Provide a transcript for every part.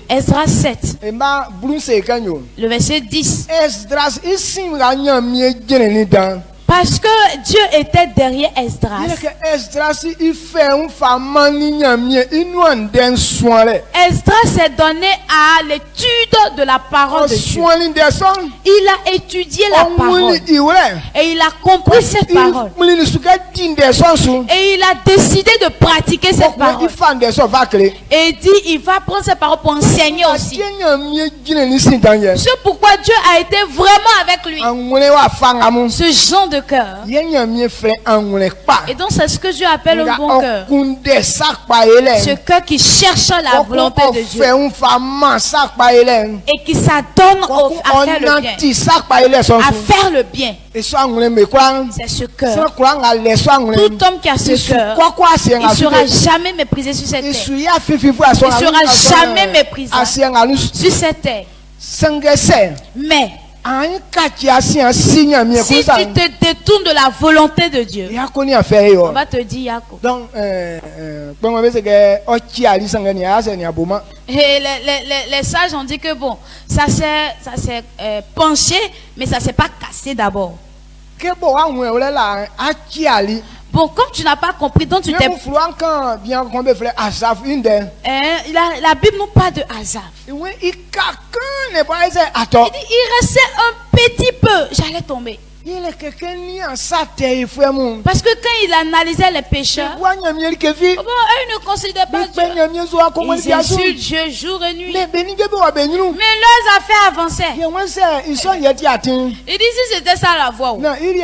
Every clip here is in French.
Esdras 7, le verset 10. Parce que Dieu était derrière Esdras. Esdras s'est donné à l'étude de la parole de Dieu. Il a étudié la parole. Et il a compris cette parole. Et il a décidé de pratiquer cette parole. Et il dit, il va prendre cette parole pour enseigner aussi. C'est pourquoi Dieu a été vraiment avec lui. Ce genre de cœur. Et donc c'est ce que Dieu appelle un bon cœur. Ce cœur qui cherche la volonté de Dieu et qui s'adonne à faire le bien, à faire le bien. C'est ce cœur. Tout homme qui a ce cœur, il ne sera jamais méprisé sur cette terre. Il ne sera jamais méprisé sur cette terre. Mais si tu te détournes de la volonté de Dieu, on va te dire Yako. Et les sages ont dit que bon, ça s'est penché, mais ça s'est pas cassé d'abord. Bon, comme tu n'as pas compris, donc tu t'es... La Bible nous parle de Asaph. Il restait un petit peu, j'allais tomber. Parce que quand il analysait les pécheurs, eux ne considéraient pas Dieu. Ils insultent Dieu jour et nuit. Mais leurs affaires avançaient. Il dit si c'était ça la voie. Mais lui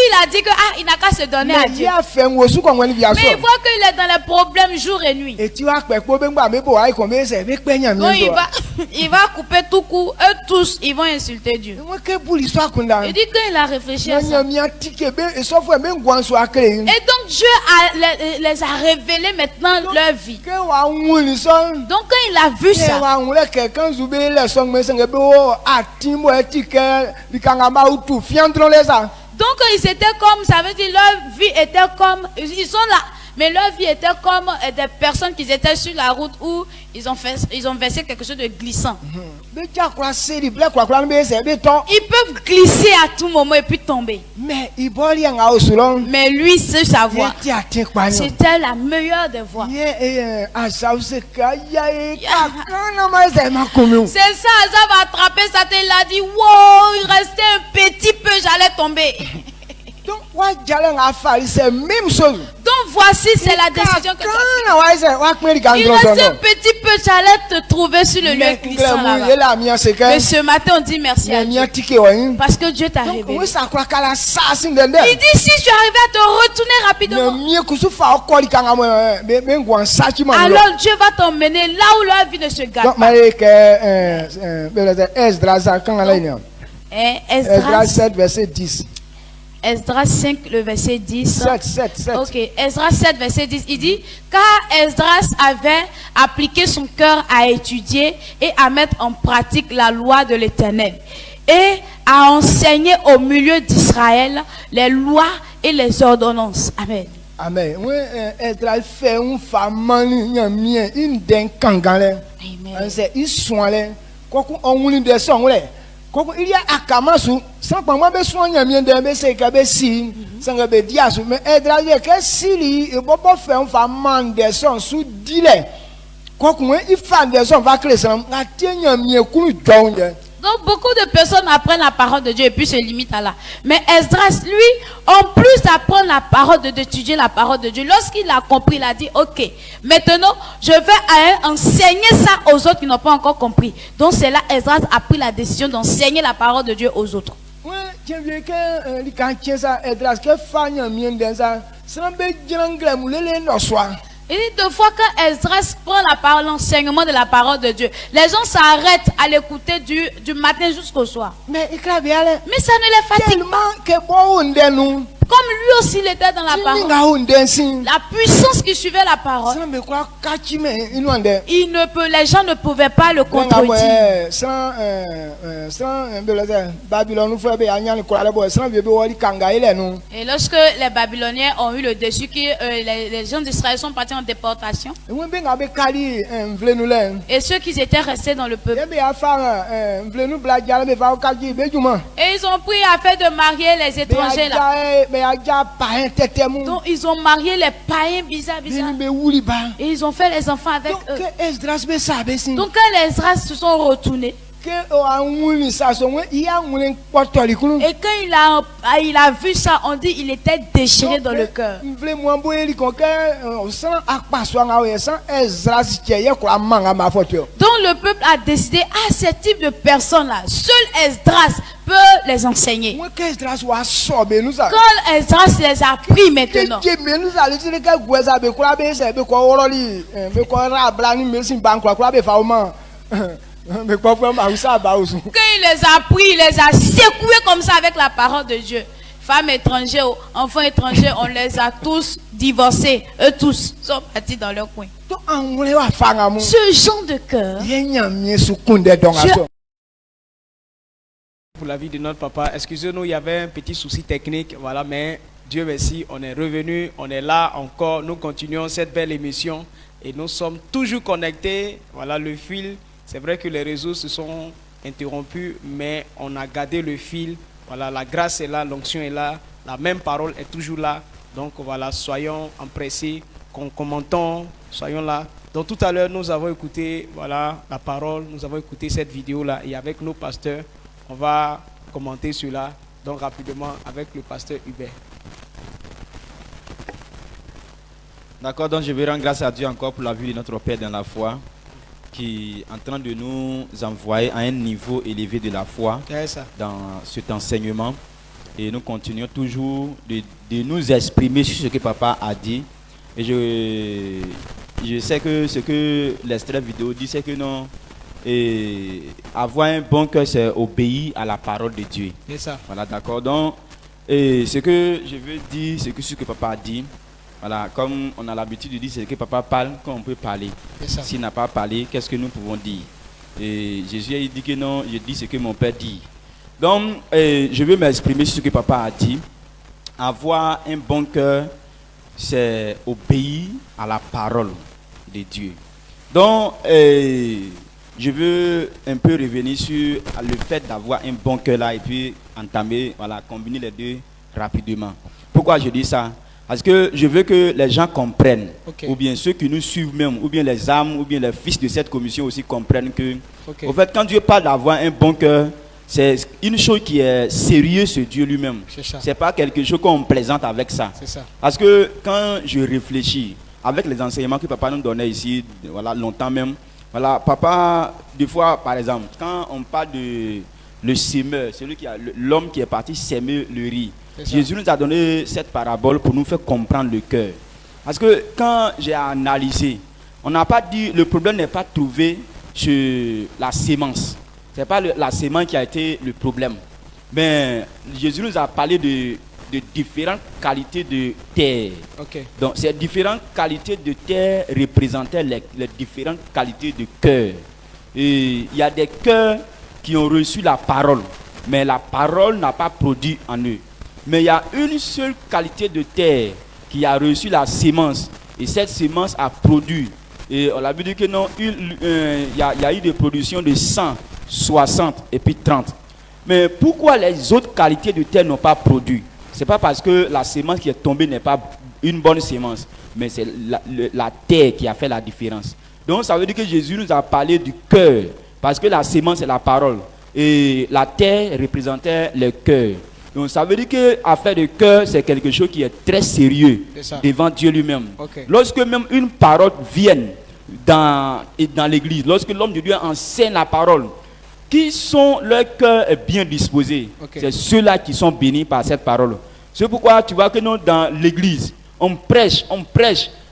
il a dit que il n'a qu'à se donner à Dieu. Mais il voit qu'il est dans les problèmes jour et nuit. Donc il va couper tout coup. Eux tous ils vont insulter Dieu. Il dit qu'il a réfléchi à ça. Et donc Dieu les a révélé maintenant leur vie. Donc quand il a vu ça, donc ils étaient comme, ça veut dire leur vie était comme, ils sont là. Mais leur vie était comme des personnes qui étaient sur la route où ils ont versé quelque chose de glissant. Ils peuvent glisser à tout moment et puis tomber. Mais lui, c'est sa voix. C'était la meilleure des voix. C'est ça, Asaph a attrapé ça et il a dit, wow, il restait un petit peu, j'allais tomber. Donc voici, c'est la décision que tu as prise. Il reste un petit peu, j'allais te trouver sur le lieu glissant là-bas. Mais ce matin, on dit merci à Dieu. Parce que Dieu t'a révélé. Il dit, si tu arrives à te retourner rapidement, alors Dieu va t'emmener là où leur vie ne se gâte pas. Esdras 7, verset 10. Esdras 5, le verset 10. 7. Ok, Esdras 7, verset 10. Il dit, car Esdras avait appliqué son cœur à étudier et à mettre en pratique la loi de l'Éternel et à enseigner au milieu d'Israël les lois et les ordonnances. Amen. Amen. Oui, Esdras fait une femme, une denkangalé. Amen. Il soigne. Quoi qu'on ait des sons, il y a Akamasu, sans pas moi besoin de mien de c'est si, sans que diasu, mais Esdras que si il peut pas faire un femme des sons sous délai. Quoi qu'on il fait des sons va créer ça, la tienne mien coup de. Donc beaucoup de personnes apprennent la parole de Dieu et puis se limitent à là. Mais Esdras, lui, en plus d'apprendre la parole, d'étudier la parole de Dieu, lorsqu'il a compris, il a dit, ok, maintenant, je vais enseigner ça aux autres qui n'ont pas encore compris. Donc c'est là, Esdras a pris la décision d'enseigner la parole de Dieu aux autres. Oui, tiens, que quand ça, Esdras, que fagne mien dans ça, ça me dit l'anglais, Il dit deux fois quand Esdras prend la parole, l'enseignement de la parole de Dieu, les gens s'arrêtent à l'écouter du matin jusqu'au soir. Mais ça ne les fatigue pas. Comme lui aussi il était dans la parole, la puissance qui suivait la parole, les gens ne pouvaient pas le contredire. Et lorsque les Babyloniens ont eu le dessus, les gens d'Israël sont partis en déportation, et ceux qui étaient restés dans le peuple, et ils ont pris à faire de marier les étrangers là. Donc ils ont marié les païens bizarres. Et ils ont fait les enfants avec eux. Donc quand les Esdras se sont retournés, et quand il a vu ça, on dit il était déchiré dans le cœur. Donc le peuple a décidé, ce type de personnes là, seul Esdras peut les enseigner. Quand Esdras les a pris maintenant, quand il les a pris, il les a secoués comme ça avec la parole de Dieu. Femmes étrangères, enfants étrangers, on les a tous divorcés. Eux tous sont partis dans leur coin. Ce genre de cœur, pour la vie de notre papa, excusez-nous, il y avait un petit souci technique, voilà, mais Dieu merci, on est revenu, on est là encore, nous continuons cette belle émission et nous sommes toujours connectés, voilà le fil. C'est vrai que les réseaux se sont interrompus, mais on a gardé le fil. Voilà, la grâce est là, l'onction est là, la même parole est toujours là. Donc voilà, soyons empressés, commentons, soyons là. Donc tout à l'heure, nous avons écouté voilà, la parole, nous avons écouté cette vidéo-là. Et avec nos pasteurs, on va commenter cela, donc rapidement avec le pasteur Hubert. D'accord, donc je vais rendre grâce à Dieu encore pour la vie de notre Père dans la foi, qui est en train de nous envoyer à un niveau élevé de la foi dans cet enseignement. Et nous continuons toujours de nous exprimer sur ce que papa a dit. Et je sais que ce que l'extrait vidéo dit, c'est que non, et avoir un bon cœur, c'est obéir à la parole de Dieu. C'est ça. Voilà, d'accord. Donc, et ce que je veux dire, c'est que ce que papa a dit, voilà, comme on a l'habitude de dire, c'est que papa parle quand on peut parler. S'il n'a pas parlé, qu'est-ce que nous pouvons dire? Et Jésus a dit que non, je dis ce que mon Père dit. Donc, je veux m'exprimer sur ce que papa a dit. Avoir un bon cœur, c'est obéir à la parole de Dieu. Donc, je veux un peu revenir sur le fait d'avoir un bon cœur là et puis entamer, voilà, combiner les deux rapidement. Pourquoi je dis ça? Parce que je veux que les gens comprennent, ou bien ceux qui nous suivent même, ou bien les âmes, ou bien les fils de cette commission aussi comprennent que, au fait, quand Dieu parle d'avoir un bon cœur, c'est une chose qui est sérieuse sur Dieu lui-même. C'est pas quelque chose qu'on plaisante avec ça. Parce que quand je réfléchis, avec les enseignements que papa nous donnait ici, voilà, longtemps même, voilà, papa, des fois, par exemple, quand on parle de le semeur, l'homme qui est parti s'aimer le riz, Jésus nous a donné cette parabole pour nous faire comprendre le cœur. Parce que quand j'ai analysé, on n'a pas dit, le problème n'est pas trouvé sur la sémence. Ce n'est pas la sémence qui a été le problème. Mais Jésus nous a parlé de différentes qualités de terre. Donc ces différentes qualités de terre représentaient les différentes qualités de cœur. Et il y a des cœurs qui ont reçu la parole, mais la parole n'a pas produit en eux. Mais il y a une seule qualité de terre qui a reçu la sémence. Et cette sémence a produit. Et on a vu dire que non, il y a eu des productions de 100, 60 et puis 30. Mais pourquoi les autres qualités de terre n'ont pas produit? Ce n'est pas parce que la sémence qui est tombée n'est pas une bonne sémence. Mais c'est la terre qui a fait la différence. Donc ça veut dire que Jésus nous a parlé du cœur. Parce que la sémence c'est la parole. Et la terre représentait le cœur. Donc ça veut dire que affaire de cœur, c'est quelque chose qui est très sérieux devant Dieu lui-même. Lorsque même une parole vient dans l'église, lorsque l'homme de Dieu enseigne la parole, qui sont leur cœur bien disposé, c'est ceux-là qui sont bénis par cette parole. C'est pourquoi tu vois que nous, dans l'église, on prêche,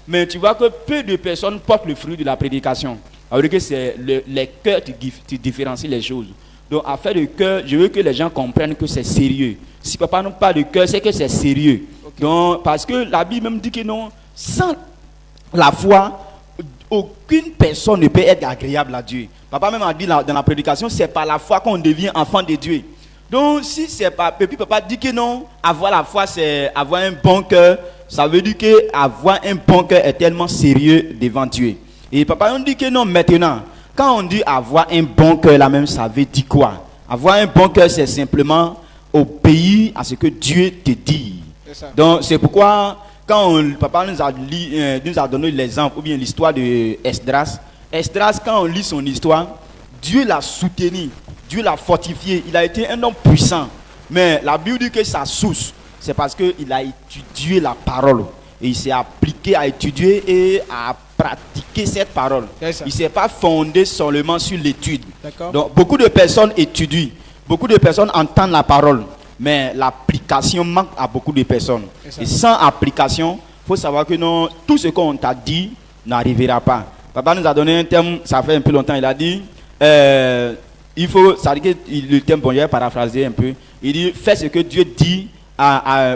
mais tu vois que peu de personnes portent le fruit de la prédication. Alors que c'est les cœurs qui différencient les choses. Donc, affaire de cœur, je veux que les gens comprennent que c'est sérieux. Si papa n'a pas de cœur, c'est que c'est sérieux. Okay. Donc, parce que la Bible même dit que non, sans la foi, aucune personne ne peut être agréable à Dieu. Papa même a dit dans la prédication, c'est par la foi qu'on devient enfant de Dieu. Donc, si c'est pas, puis papa dit que non, avoir la foi, c'est avoir un bon cœur. Ça veut dire que avoir un bon cœur est tellement sérieux devant Dieu. Et papa on dit que non maintenant. Quand on dit avoir un bon cœur, là même, ça veut dire quoi? Avoir un bon cœur, c'est simplement obéir à ce que Dieu te dit. Donc, c'est pourquoi, quand papa nous a donné l'exemple, ou bien l'histoire de Esdras. Esdras, quand on lit son histoire, Dieu l'a soutenu, Dieu l'a fortifié. Il a été un homme puissant. Mais la Bible dit que sa source, c'est parce qu'il a étudié la parole. Et il s'est appliqué à étudier et à pratiquer cette parole. Il ne s'est pas fondé seulement sur l'étude. Donc, beaucoup de personnes étudient, beaucoup de personnes entendent la parole, mais l'application manque à beaucoup de personnes. Et sans application, il faut savoir que non, tout ce qu'on t'a dit n'arrivera pas. Papa nous a donné un terme, ça fait un peu longtemps, il a dit, il faut, ça dit que le terme, bon, je vais paraphraser un peu, il dit, fais ce que Dieu dit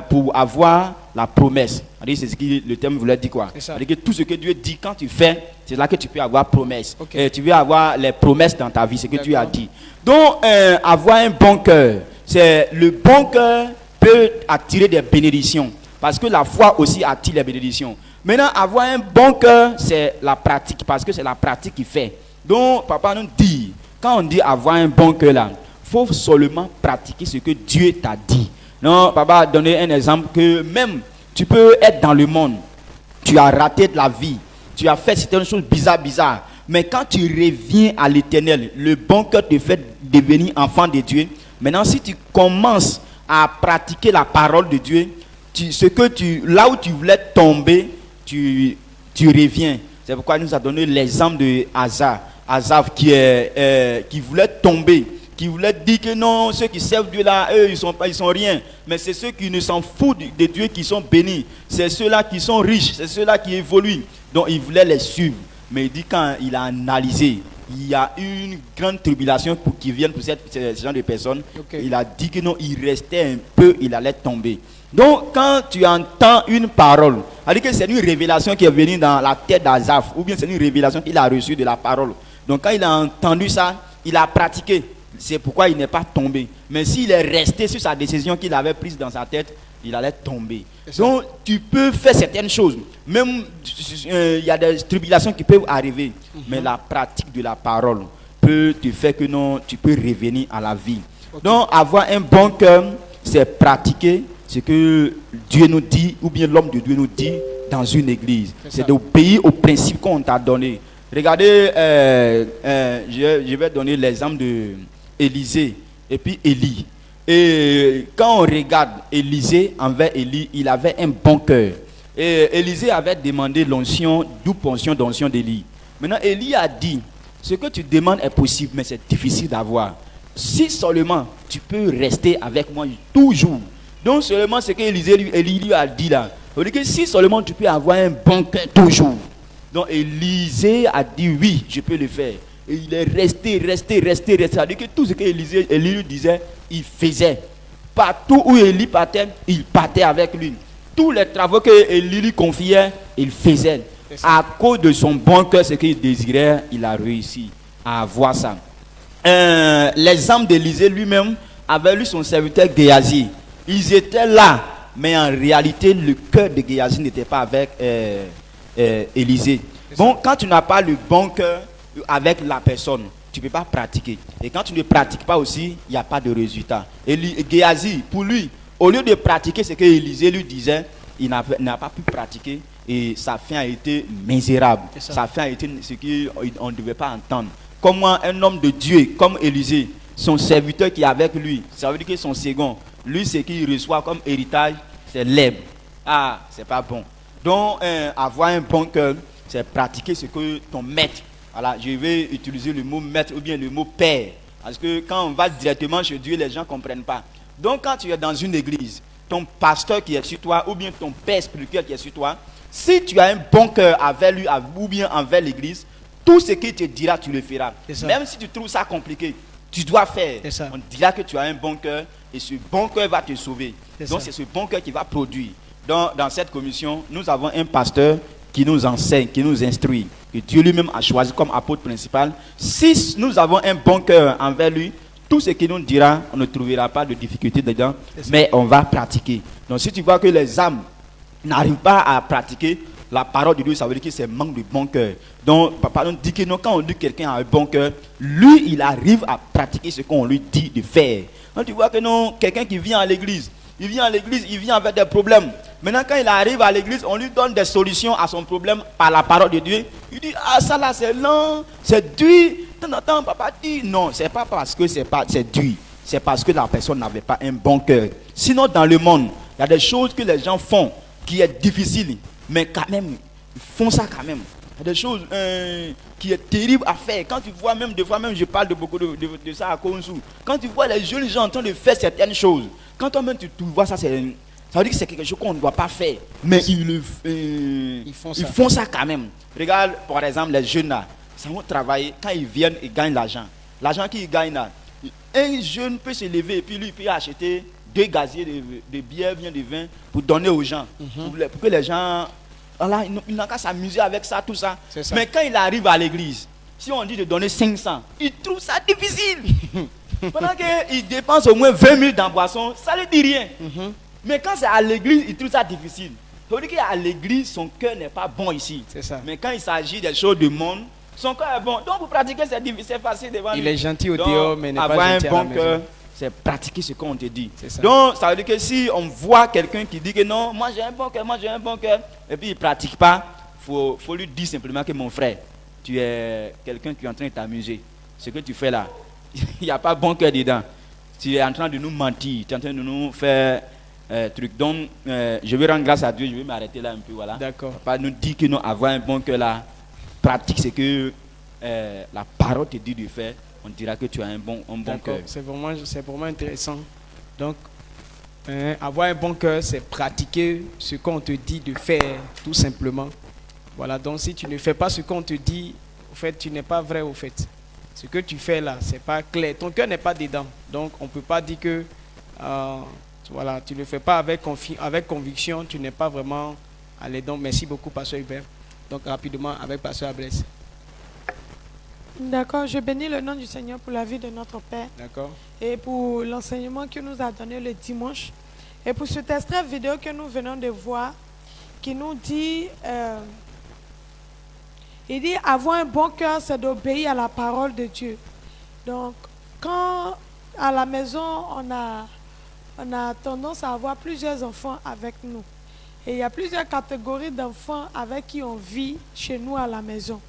pour avoir la promesse. C'est ce que le terme voulait dire quoi. C'est-à-dire que tout ce que Dieu dit, quand tu fais, c'est là que tu peux avoir promesse. Okay. Tu veux avoir les promesses dans ta vie, ce que Dieu a dit. Donc, avoir un bon cœur, c'est le bon cœur peut attirer des bénédictions. Parce que la foi aussi attire les bénédictions. Maintenant, avoir un bon cœur, c'est la pratique. Parce que c'est la pratique qui fait. Donc, papa nous dit, quand on dit avoir un bon cœur là, il faut seulement pratiquer ce que Dieu t'a dit. Non, papa a donné un exemple que même tu peux être dans le monde, tu as raté de la vie, tu as fait certaines choses bizarres, mais quand tu reviens à l'Éternel, le bon cœur te fait devenir enfant de Dieu. Maintenant, si tu commences à pratiquer la parole de Dieu, là où tu voulais tomber, tu reviens. C'est pourquoi il nous a donné l'exemple de Asaph qui voulait tomber, qui voulait dire que non, ceux qui servent Dieu là, eux, ils sont rien. Mais c'est ceux qui ne s'en foutent de Dieu qui sont bénis. C'est ceux-là qui sont riches, c'est ceux-là qui évoluent. Donc il voulait les suivre. Mais il dit quand il a analysé, il y a une grande tribulation qui vient pour ce genre de personnes. Okay. Il a dit que non, il restait un peu, il allait tomber. Donc quand tu entends une parole, c'est-à-dire que c'est une révélation qui est venue dans la tête d'Asaph, ou bien c'est une révélation qu'il a reçue de la parole. Donc quand il a entendu ça, il a pratiqué. C'est pourquoi il n'est pas tombé. Mais s'il est resté sur sa décision qu'il avait prise dans sa tête, il allait tomber. Donc, tu peux faire certaines choses. Même, il y a des tribulations qui peuvent arriver. Mais la pratique de la parole peut te faire que non, tu peux revenir à la vie. Donc, avoir un bon cœur, c'est pratiquer ce que Dieu nous dit, ou bien l'homme de Dieu nous dit dans une église. C'est d'obéir aux principes qu'on t'a donné. Regardez, je vais donner l'exemple de Élisée et puis Élie. Et quand on regarde Élisée envers Élie, il avait un bon cœur. Et Élisée avait demandé l'onction, double portion d'onction d'Élie. Maintenant, Élie a dit, ce que tu demandes est possible, mais c'est difficile d'avoir. Si seulement tu peux rester avec moi toujours. Donc seulement ce que Élie lui a dit là. Il dit que si seulement tu peux avoir un bon cœur toujours. Donc Élisée a dit oui, je peux le faire. Et il est resté. C'est-à-dire que tout ce que Élie lui disait, il faisait. Partout où Élie partait, il partait avec lui. Tous les travaux que Élie lui confiait, il faisait. À cause de son bon cœur, ce qu'il désirait, il a réussi à avoir ça. L'exemple d'Élisée lui-même avait lu son serviteur Géasi. Ils étaient là, mais en réalité, le cœur de Géasi n'était pas avec Élisée. Bon, quand tu n'as pas le bon cœur avec la personne, tu ne peux pas pratiquer. Et quand tu ne pratiques pas aussi, il n'y a pas de résultat. Et Géasi, pour lui, au lieu de pratiquer ce que Élisée lui disait, il n'a pas pu pratiquer et sa fin a été misérable. Sa fin a été ce qu'on ne devait pas entendre. Comment un homme de Dieu comme Élisée, son serviteur qui est avec lui, ça veut dire que son second, lui, ce qu'il reçoit comme héritage, c'est l'herbe. Ah, c'est pas bon. Donc, avoir un bon cœur, c'est pratiquer ce que ton maître. Voilà, je vais utiliser le mot maître ou bien le mot père. Parce que quand on va directement chez Dieu, les gens ne comprennent pas. Donc, quand tu es dans une église, ton pasteur qui est sur toi, ou bien ton père spirituel qui est sur toi, si tu as un bon cœur avec lui ou bien envers l'église, tout ce qu'il te dira, tu le feras. Même si tu trouves ça compliqué, tu dois faire. On dira que tu as un bon cœur et ce bon cœur va te sauver. Donc c'est ce bon cœur qui va produire. Dans cette commission, nous avons un pasteur qui nous enseigne, qui nous instruit, que Dieu lui-même a choisi comme apôtre principal. Si nous avons un bon cœur envers lui, tout ce qu'il nous dira, on ne trouvera pas de difficulté dedans, mais on va pratiquer. Donc si tu vois que les âmes n'arrivent pas à pratiquer la parole de Dieu, ça veut dire que c'est manque de bon cœur. Donc papa nous dit que non, quand on dit que quelqu'un a un bon cœur, lui il arrive à pratiquer ce qu'on lui dit de faire. Donc tu vois que non, quelqu'un qui vient à l'église, il vient avec des problèmes. Maintenant, quand il arrive à l'église, on lui donne des solutions à son problème par la parole de Dieu. Il dit, ah, ça là, c'est lent, c'est dur. Tant, papa dit, non, c'est pas parce que c'est dur. C'est parce que la personne n'avait pas un bon cœur. Sinon, dans le monde, il y a des choses que les gens font qui est difficile. Mais quand même, ils font ça quand même. Il y a des choses qui est terrible à faire. Quand tu vois même, des fois même, je parle de beaucoup de ça à Konsu. Quand tu vois les jeunes gens en train de faire certaines choses, quand toi-même tu vois ça, ça veut dire que c'est quelque chose qu'on ne doit pas faire. Mais ils font ça quand même. Regarde, par exemple, les jeunes là, ça vont travailler. Quand ils viennent, ils gagnent l'argent. L'argent qu'ils gagnent là, un jeune peut se lever et puis lui, il peut acheter 2 gaziers de bière, bien de vin pour donner aux gens. Pour que les gens, voilà, ils n'ont qu'à s'amuser avec ça, tout ça. Mais quand il arrive à l'église, si on dit de donner 500, il trouve ça difficile. Pendant qu'il dépense au moins 20 000 dans boisson, ça ne lui dit rien. Mais quand c'est à l'église, il trouve ça difficile. Ça veut dire qu'à l'église, son cœur n'est pas bon ici. Mais quand il s'agit des choses du monde, son cœur est bon. Donc pour pratiquer, c'est facile devant lui. Il est gentil au dehors, mais n'est pas gentil à la maison. Avoir un bon cœur, c'est pratiquer ce qu'on te dit. Donc ça veut dire que si on voit quelqu'un qui dit que non, moi j'ai un bon cœur, et puis il ne pratique pas, faut lui dire simplement que mon frère, tu es quelqu'un qui est en train de t'amuser. Ce que tu fais là, il n'y a pas bon cœur dedans. Tu es en train de nous mentir, tu es en train de nous faire truc. Donc, je vais rendre grâce à Dieu, je vais m'arrêter là un peu. Voilà. D'accord. Papa nous dit que nous avons un bon cœur là, pratique ce que la parole te dit de faire, on dira que tu as un bon cœur. C'est vraiment intéressant. Donc, avoir un bon cœur, c'est pratiquer ce qu'on te dit de faire, tout simplement. Voilà, donc si tu ne fais pas ce qu'on te dit, au fait, tu n'es pas vrai au fait. Ce que tu fais là, c'est pas clair. Ton cœur n'est pas dedans. Donc, on ne peut pas dire que voilà, tu ne le fais pas avec conviction, tu n'es pas vraiment allé. Donc, merci beaucoup, Pasteur Hubert. Donc, rapidement, avec Pasteur Ablès. D'accord, je bénis le nom du Seigneur pour la vie de notre Père. D'accord. Et pour l'enseignement qu'il nous a donné le dimanche. Et pour cet extrait vidéo que nous venons de voir, qui nous dit... il dit, avoir un bon cœur, c'est d'obéir à la parole de Dieu. Donc, quand à la maison, on a tendance à avoir plusieurs enfants avec nous. Et il y a plusieurs catégories d'enfants avec qui on vit chez nous à la maison.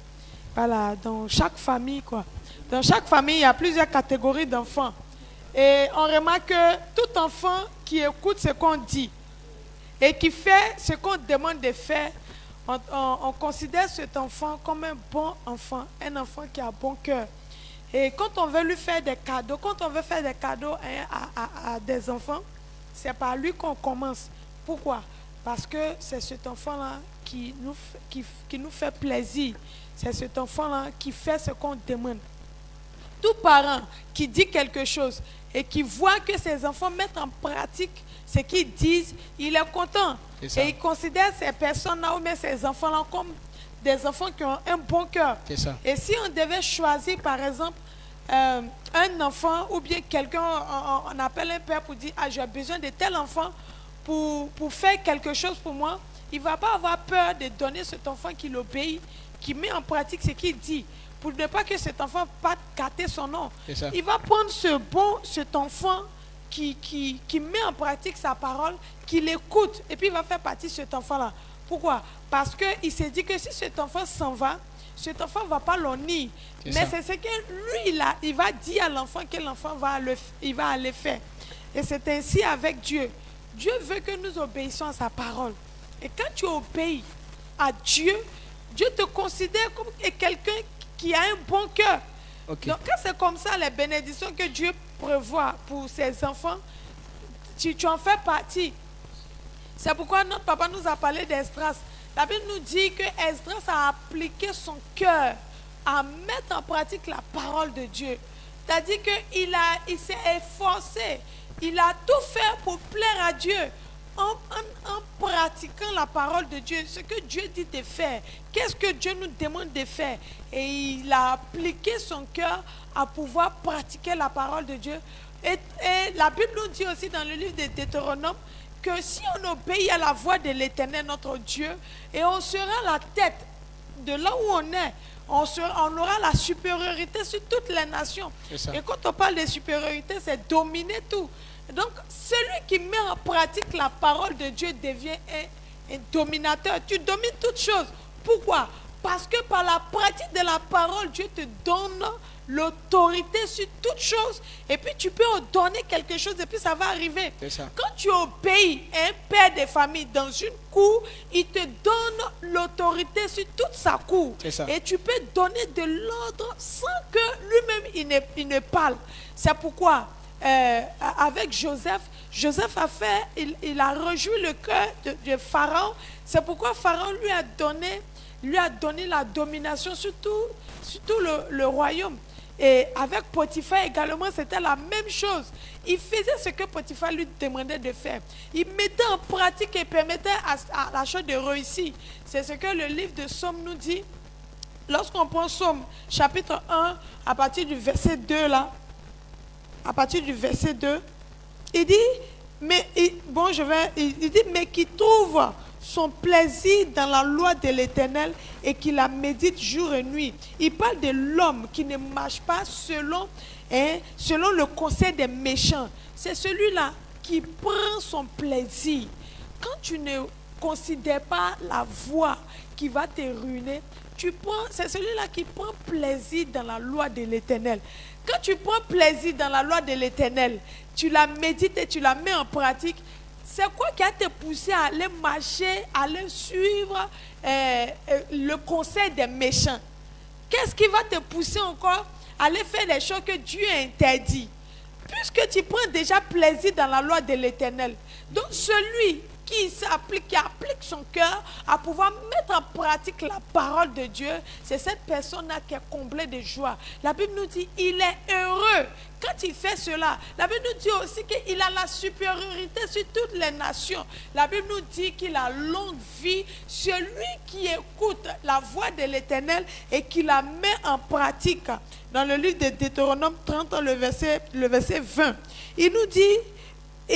Voilà, dans chaque famille, quoi. Dans chaque famille, il y a plusieurs catégories d'enfants. Et on remarque que tout enfant qui écoute ce qu'on dit et qui fait ce qu'on demande de faire, on considère cet enfant comme un bon enfant, un enfant qui a bon cœur. Et quand on veut lui faire des cadeaux, à des enfants, c'est par lui qu'on commence. Pourquoi? Parce que c'est cet enfant-là qui nous fait plaisir. C'est cet enfant-là qui fait ce qu'on demande. Tout parent qui dit quelque chose et qui voit que ses enfants mettent en pratique ce qu'ils disent, il est content. Et il considère ces personnes-là ou même ces enfants-là comme des enfants qui ont un bon cœur. Et si on devait choisir, par exemple, un enfant ou bien quelqu'un, on appelle un père pour dire « Ah, j'ai besoin de tel enfant pour faire quelque chose pour moi », il ne va pas avoir peur de donner cet enfant qui l'obéit, qui met en pratique ce qu'il dit, pour ne pas que cet enfant pas gâter son nom. Il va prendre cet enfant qui met en pratique sa parole, qui l'écoute, et puis il va faire partie de cet enfant-là. Pourquoi? Parce qu'il s'est dit que si cet enfant s'en va, cet enfant ne va pas l'honnir. Mais c'est ce que lui, il va dire à l'enfant que l'enfant va aller faire. Et c'est ainsi avec Dieu. Dieu veut que nous obéissions à sa parole. Et quand tu obéis à Dieu, Dieu te considère comme quelqu'un qui a un bon cœur. Donc quand c'est comme ça, les bénédictions que Dieu prévoit pour ses enfants, tu en fais partie. C'est pourquoi notre papa nous a parlé d'Esdras. La Bible nous dit que Esdras a appliqué son cœur à mettre en pratique la parole de Dieu. C'est-à-dire qu'il s'est efforcé, il a tout fait pour plaire à Dieu en pratiquant la parole de Dieu, ce que Dieu dit de faire, qu'est-ce que Dieu nous demande de faire. Et il a appliqué son cœur à pouvoir pratiquer la parole de Dieu. Et la Bible nous dit aussi dans le livre de Deutéronome que si on obéit à la voix de l'Éternel, notre Dieu, et on sera la tête de là où on est, on aura la supériorité sur toutes les nations. Et quand on parle de supériorité, c'est dominer tout. Donc, celui qui met en pratique la parole de Dieu devient un dominateur. Tu domines toutes choses. Pourquoi? Parce que par la pratique de la parole, Dieu te donne l'autorité sur toutes choses. Et puis tu peux donner quelque chose et puis ça va arriver. Quand tu obéis à un père de famille dans une cour, il te donne l'autorité sur toute sa cour. Et tu peux donner de l'ordre sans que lui-même il ne parle. C'est pourquoi avec Joseph il a rejoui le cœur de Pharaon. C'est pourquoi Pharaon lui a donné la domination sur tout le royaume. Et avec Potiphar également, c'était la même chose. Il faisait ce que Potiphar lui demandait de faire. Il mettait en pratique et permettait à la chose de réussir. C'est ce que le livre de Somme nous dit. Lorsqu'on prend Somme, chapitre 1, à partir du verset 2, là, à partir du verset 2, il dit, mais qui trouve son plaisir dans la loi de l'Éternel et qui la médite jour et nuit. Il parle de l'homme qui ne marche pas selon le conseil des méchants. C'est celui-là qui prend son plaisir. Quand tu ne considères pas la voie qui va te ruiner, c'est celui-là qui prend plaisir dans la loi de l'Éternel. Quand tu prends plaisir dans la loi de l'Éternel, tu la médites et tu la mets en pratique. C'est quoi qui a te poussé à aller marcher, à aller suivre le conseil des méchants? Qu'est-ce qui va te pousser encore à aller faire les choses que Dieu a interdites? Puisque tu prends déjà plaisir dans la loi de l'Éternel. Donc celui qui applique son cœur à pouvoir mettre en pratique la parole de Dieu, c'est cette personne-là qui est comblée de joie. La Bible nous dit il est heureux quand il fait cela. La Bible nous dit aussi qu'il a la supériorité sur toutes les nations. La Bible nous dit qu'il a longue vie. Celui qui écoute la voix de l'Éternel et qui la met en pratique. Dans le livre de Deutéronome 30, le verset 20, il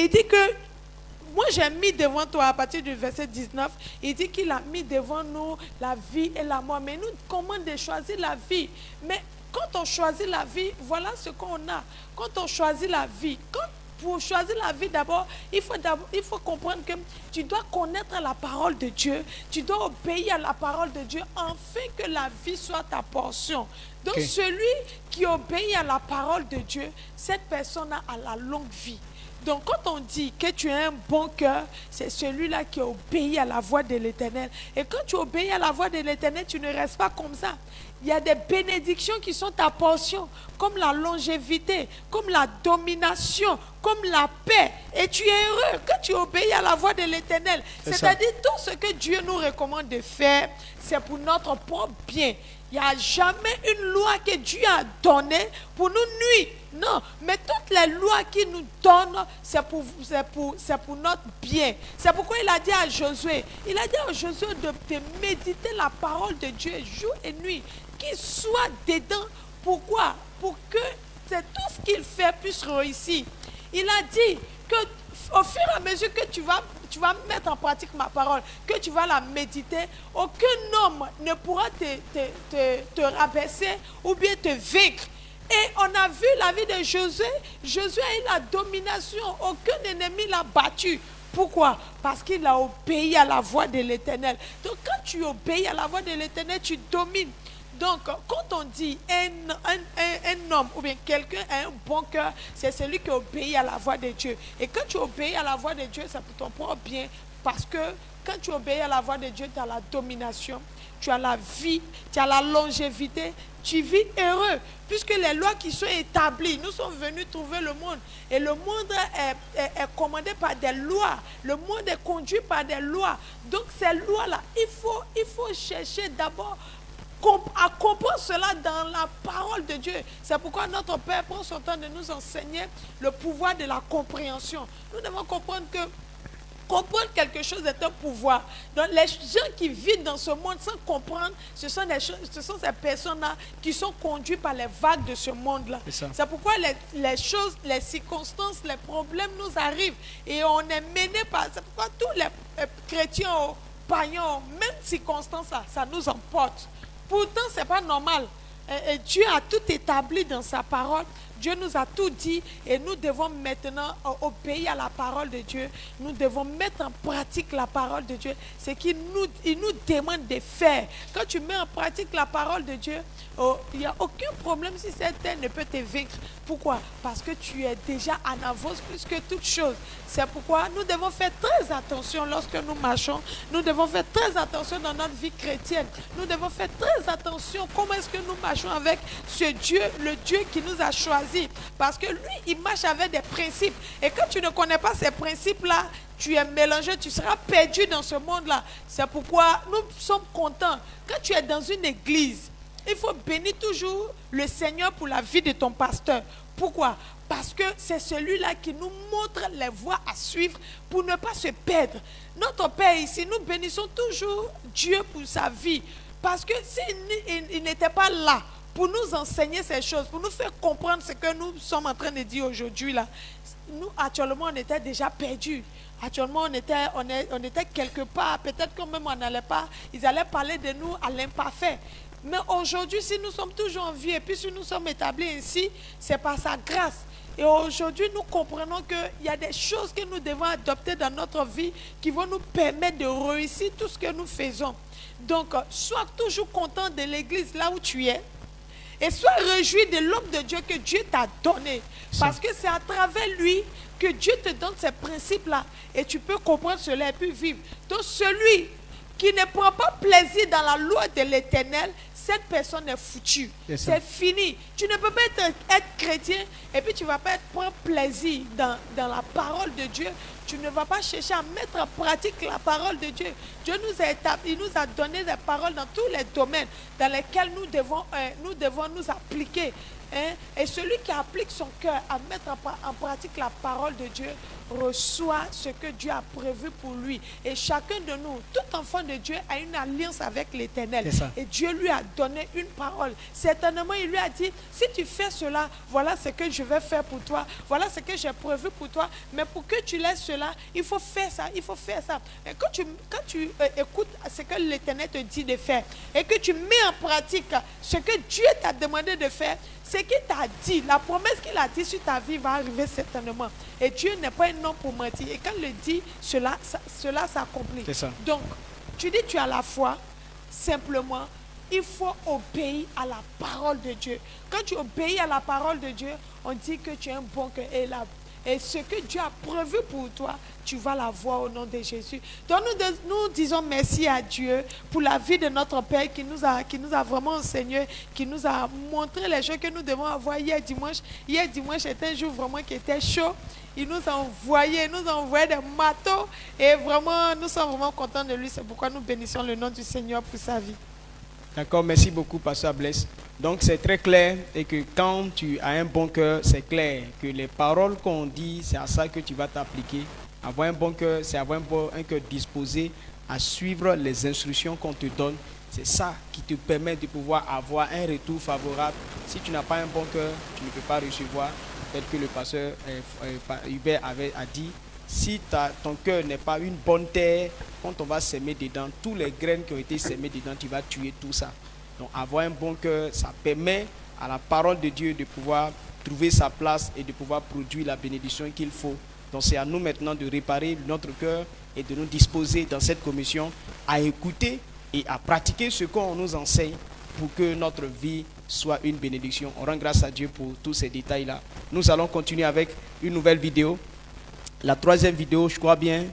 dit que moi j'ai mis devant toi, à partir du verset 19, il dit qu'il a mis devant nous la vie et la mort. Mais il nous commande de choisir la vie. Mais quand on choisit la vie, voilà ce qu'on a. Quand on choisit la vie, pour choisir la vie d'abord, il faut comprendre que tu dois connaître la parole de Dieu. Tu dois obéir à la parole de Dieu afin que la vie soit ta portion. Donc celui qui obéit à la parole de Dieu, cette personne a la longue vie. Donc quand on dit que tu as un bon cœur, c'est celui-là qui obéit à la voix de l'Éternel. Et quand tu obéis à la voix de l'Éternel, tu ne restes pas comme ça. Il y a des bénédictions qui sont ta portion, comme la longévité, comme la domination, comme la paix. Et tu es heureux quand tu obéis à la voix de l'Éternel. C'est-à-dire tout ce que Dieu nous recommande de faire, c'est pour notre propre bien. Il n'y a jamais une loi que Dieu a donnée pour nous nuire. Non, mais toutes les lois qu'il nous donne, c'est pour notre bien. C'est pourquoi il a dit à Josué, de méditer la parole de Dieu jour et nuit, qu'il soit dedans. Pourquoi? Pour que tout ce qu'il fait puisse réussir. Il a dit que au fur et à mesure que tu vas mettre en pratique ma parole, que tu vas la méditer, aucun homme ne pourra te rabaisser ou bien te vaincre. Et on a vu la vie de Josué. Josué a eu la domination. Aucun ennemi l'a battu. Pourquoi? Parce qu'il a obéi à la voix de l'Éternel. Donc quand tu obéis à la voix de l'Éternel, tu domines. Donc, quand on dit un homme ou bien quelqu'un a un bon cœur, c'est celui qui obéit à la voix de Dieu. Et quand tu obéis à la voix de Dieu, c'est pour ton propre bien. Parce que quand tu obéis à la voix de Dieu, tu as la domination, tu as la vie, tu as la longévité, tu vis heureux. Puisque les lois qui sont établies, nous sommes venus trouver le monde. Et le monde est commandé par des lois. Le monde est conduit par des lois. Donc ces lois-là, il faut chercher d'abord à comprendre cela dans la parole de Dieu. C'est pourquoi notre Père prend son temps de nous enseigner le pouvoir de la compréhension. Nous devons comprendre que comprendre quelque chose est un pouvoir. Donc les gens qui vivent dans ce monde sans comprendre, ce sont ces personnes-là qui sont conduites par les vagues de ce monde-là. C'est pourquoi les choses, les circonstances, les problèmes nous arrivent et on est mené par... C'est pourquoi tous les chrétiens, païens, même circonstances, ça nous emporte. Pourtant, ce n'est pas normal. Et Dieu a tout établi dans sa parole. Dieu nous a tout dit et nous devons maintenant obéir à la parole de Dieu. Nous devons mettre en pratique la parole de Dieu. C'est qu'il nous demande de faire. Quand tu mets en pratique la parole de Dieu, il n'y a aucun problème si cette terre ne peut te vaincre. Pourquoi? Parce que tu es déjà en avance plus que toute chose. C'est pourquoi nous devons faire très attention lorsque nous marchons. Nous devons faire très attention dans notre vie chrétienne. Nous devons faire très attention comment est-ce que nous marchons avec ce Dieu, le Dieu qui nous a choisis. Parce que lui, il marche avec des principes. Et quand tu ne connais pas ces principes-là, tu es mélangé, tu seras perdu dans ce monde-là. C'est pourquoi nous sommes contents. Quand tu es dans une église, il faut bénir toujours le Seigneur pour la vie de ton pasteur. Pourquoi? Parce que c'est celui-là qui nous montre les voies à suivre pour ne pas se perdre. Notre Père ici, nous bénissons toujours Dieu pour sa vie. Parce que s'il n'était pas là pour nous enseigner ces choses, pour nous faire comprendre ce que nous sommes en train de dire aujourd'hui là, nous actuellement on était déjà perdus. Actuellement on était quelque part, peut-être que même on n'allait pas, ils allaient parler de nous à l'imparfait. Mais aujourd'hui, si nous sommes toujours en vie et puis si nous sommes établis ici, c'est par sa grâce. Et aujourd'hui, nous comprenons qu'il y a des choses que nous devons adopter dans notre vie qui vont nous permettre de réussir tout ce que nous faisons. Donc, sois toujours content de l'église là où tu es. Et sois réjoui de l'homme de Dieu que Dieu t'a donné. Parce que c'est à travers lui que Dieu te donne ces principes-là. Et tu peux comprendre cela et puis vivre. Donc celui qui ne prend pas plaisir dans la loi de l'Éternel, cette personne est foutue. C'est fini. Tu ne peux pas être chrétien et puis tu ne vas pas prendre plaisir dans la parole de Dieu. Tu ne vas pas chercher à mettre en pratique la parole de Dieu. Dieu nous a établi, il nous a donné des paroles dans tous les domaines dans lesquels nous devons nous appliquer. Et celui qui applique son cœur à mettre en pratique la parole de Dieu reçoit ce que Dieu a prévu pour lui. Et chacun de nous, tout enfant de Dieu a une alliance avec l'Éternel. Et Dieu lui a donné une parole. Certainement, il lui a dit, si tu fais cela, voilà ce que je vais faire pour toi. Voilà ce que j'ai prévu pour toi. Mais pour que tu laisses cela, il faut faire ça, il faut faire ça. Et quand tu écoutes ce que l'Éternel te dit de faire et que tu mets en pratique ce que Dieu t'a demandé de faire, ce qu'il t'a dit, la promesse qu'il a dit sur ta vie va arriver certainement. Et Dieu n'est pas un homme pour mentir. Et quand il le dit, cela s'accomplit. Donc, tu dis tu as la foi, simplement, il faut obéir à la parole de Dieu. Quand tu obéis à la parole de Dieu, on dit que tu es un bon cœur. Et ce que Dieu a prévu pour toi, tu vas l'avoir au nom de Jésus. Donc nous disons merci à Dieu pour la vie de notre Père qui nous a vraiment enseigné, qui nous a montré les choses que nous devons avoir hier dimanche. Hier dimanche était un jour vraiment qui était chaud. Il nous a envoyé des marteaux et vraiment nous sommes vraiment contents de lui. C'est pourquoi nous bénissons le nom du Seigneur pour sa vie. D'accord, merci beaucoup, Pasteur Blaise. Donc c'est très clair et que quand tu as un bon cœur, c'est clair que les paroles qu'on dit, c'est à ça que tu vas t'appliquer. Avoir un bon cœur, c'est avoir un cœur disposé à suivre les instructions qu'on te donne. C'est ça qui te permet de pouvoir avoir un retour favorable. Si tu n'as pas un bon cœur, tu ne peux pas recevoir, tel que le pasteur Hubert a dit. Si ton cœur n'est pas une bonne terre, quand on va s'aimer dedans, tous les graines qui ont été semées dedans, tu vas tuer tout ça. Donc avoir un bon cœur, ça permet à la parole de Dieu de pouvoir trouver sa place et de pouvoir produire la bénédiction qu'il faut. Donc c'est à nous maintenant de réparer notre cœur et de nous disposer dans cette commission à écouter et à pratiquer ce qu'on nous enseigne pour que notre vie soit une bénédiction. On rend grâce à Dieu pour tous ces détails-là. Nous allons continuer avec une nouvelle vidéo. La troisième vidéo, je crois bien,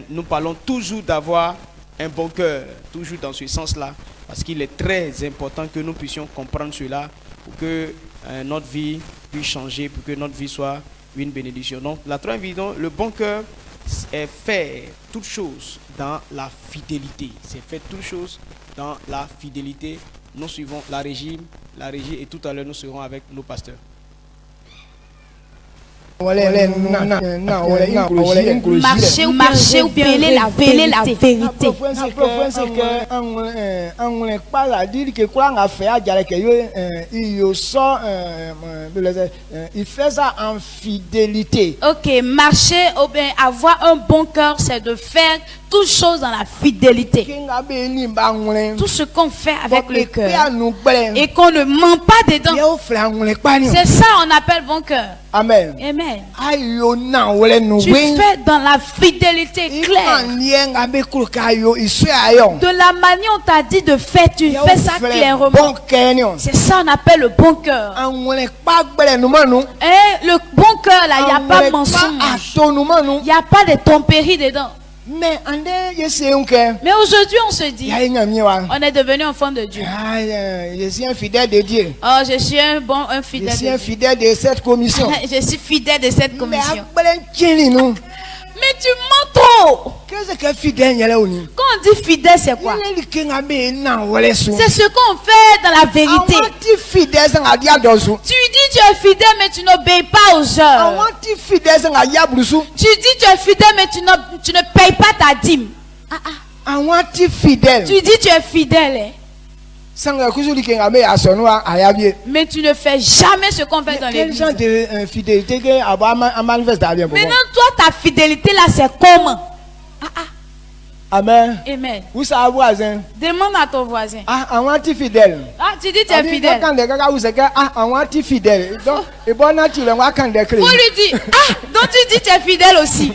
nous parlons toujours d'avoir un bon cœur, toujours dans ce sens-là, parce qu'il est très important que nous puissions comprendre cela pour que notre vie puisse changer, pour que notre vie soit une bénédiction. Donc, la troisième vidéo, le bon cœur est faire toutes choses dans la fidélité. C'est faire toutes choses dans la fidélité. Nous suivons la régie et tout à l'heure nous serons avec nos pasteurs. Marcher ou bien la vérité. Il fait ça en fidélité. Ok, marcher ou bien avoir un bon cœur, c'est de faire toutes choses dans la fidélité. Tout ce qu'on fait avec le cœur et qu'on ne ment pas dedans. C'est ça on appelle bon cœur. Amen. Amen. Tu fais dans la fidélité claire. De la manière on t'a dit de faire, tu fais ça clairement. C'est ça on appelle le bon cœur. Et le bon cœur là, il n'y a pas de mensonge. Il n'y a pas de tromperie dedans. Mais aujourd'hui on se dit, on est devenu enfant de Dieu. Je suis un fidèle de Dieu. Oh, je suis un fidèle. Je suis un fidèle de cette commission. Je suis fidèle de cette commission. Mais tu mens trop. Qu'est-ce que fidèle? Quand on dit fidèle, c'est quoi? C'est ce qu'on fait dans la vérité. Tu dis tu es fidèle, mais tu n'obéis pas aux heures. Tu dis tu es fidèle, mais tu ne payes pas ta dîme. Tu dis tu es fidèle. Hein? Mais tu ne fais jamais ce qu'on fait dans l'église. Maintenant, toi, ta fidélité là, c'est comment? Amen. Amen. Où ça voisin? Demande à ton voisin. Fidèle. Tu dis tu es fidèle. Fidèle. Donc, faut lui dire, donc tu dis tu es fidèle aussi.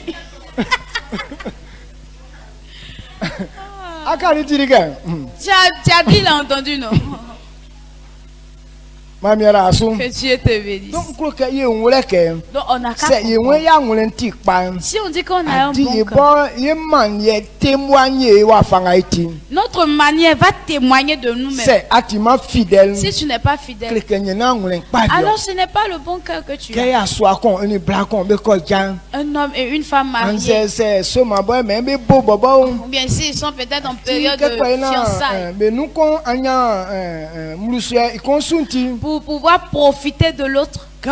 Tu as dit, l'a entendu, non? Que Dieu te bénisse. Donc on a qu'à si on dit qu'on a un bon cœur, notre manière va témoigner de nous-mêmes. Si tu n'es pas fidèle, alors ce n'est pas le bon cœur que tu as. Un homme et une femme mariés, ou bien s'ils sont peut-être en période de fiançailles, pour pouvoir profiter de l'autre. Je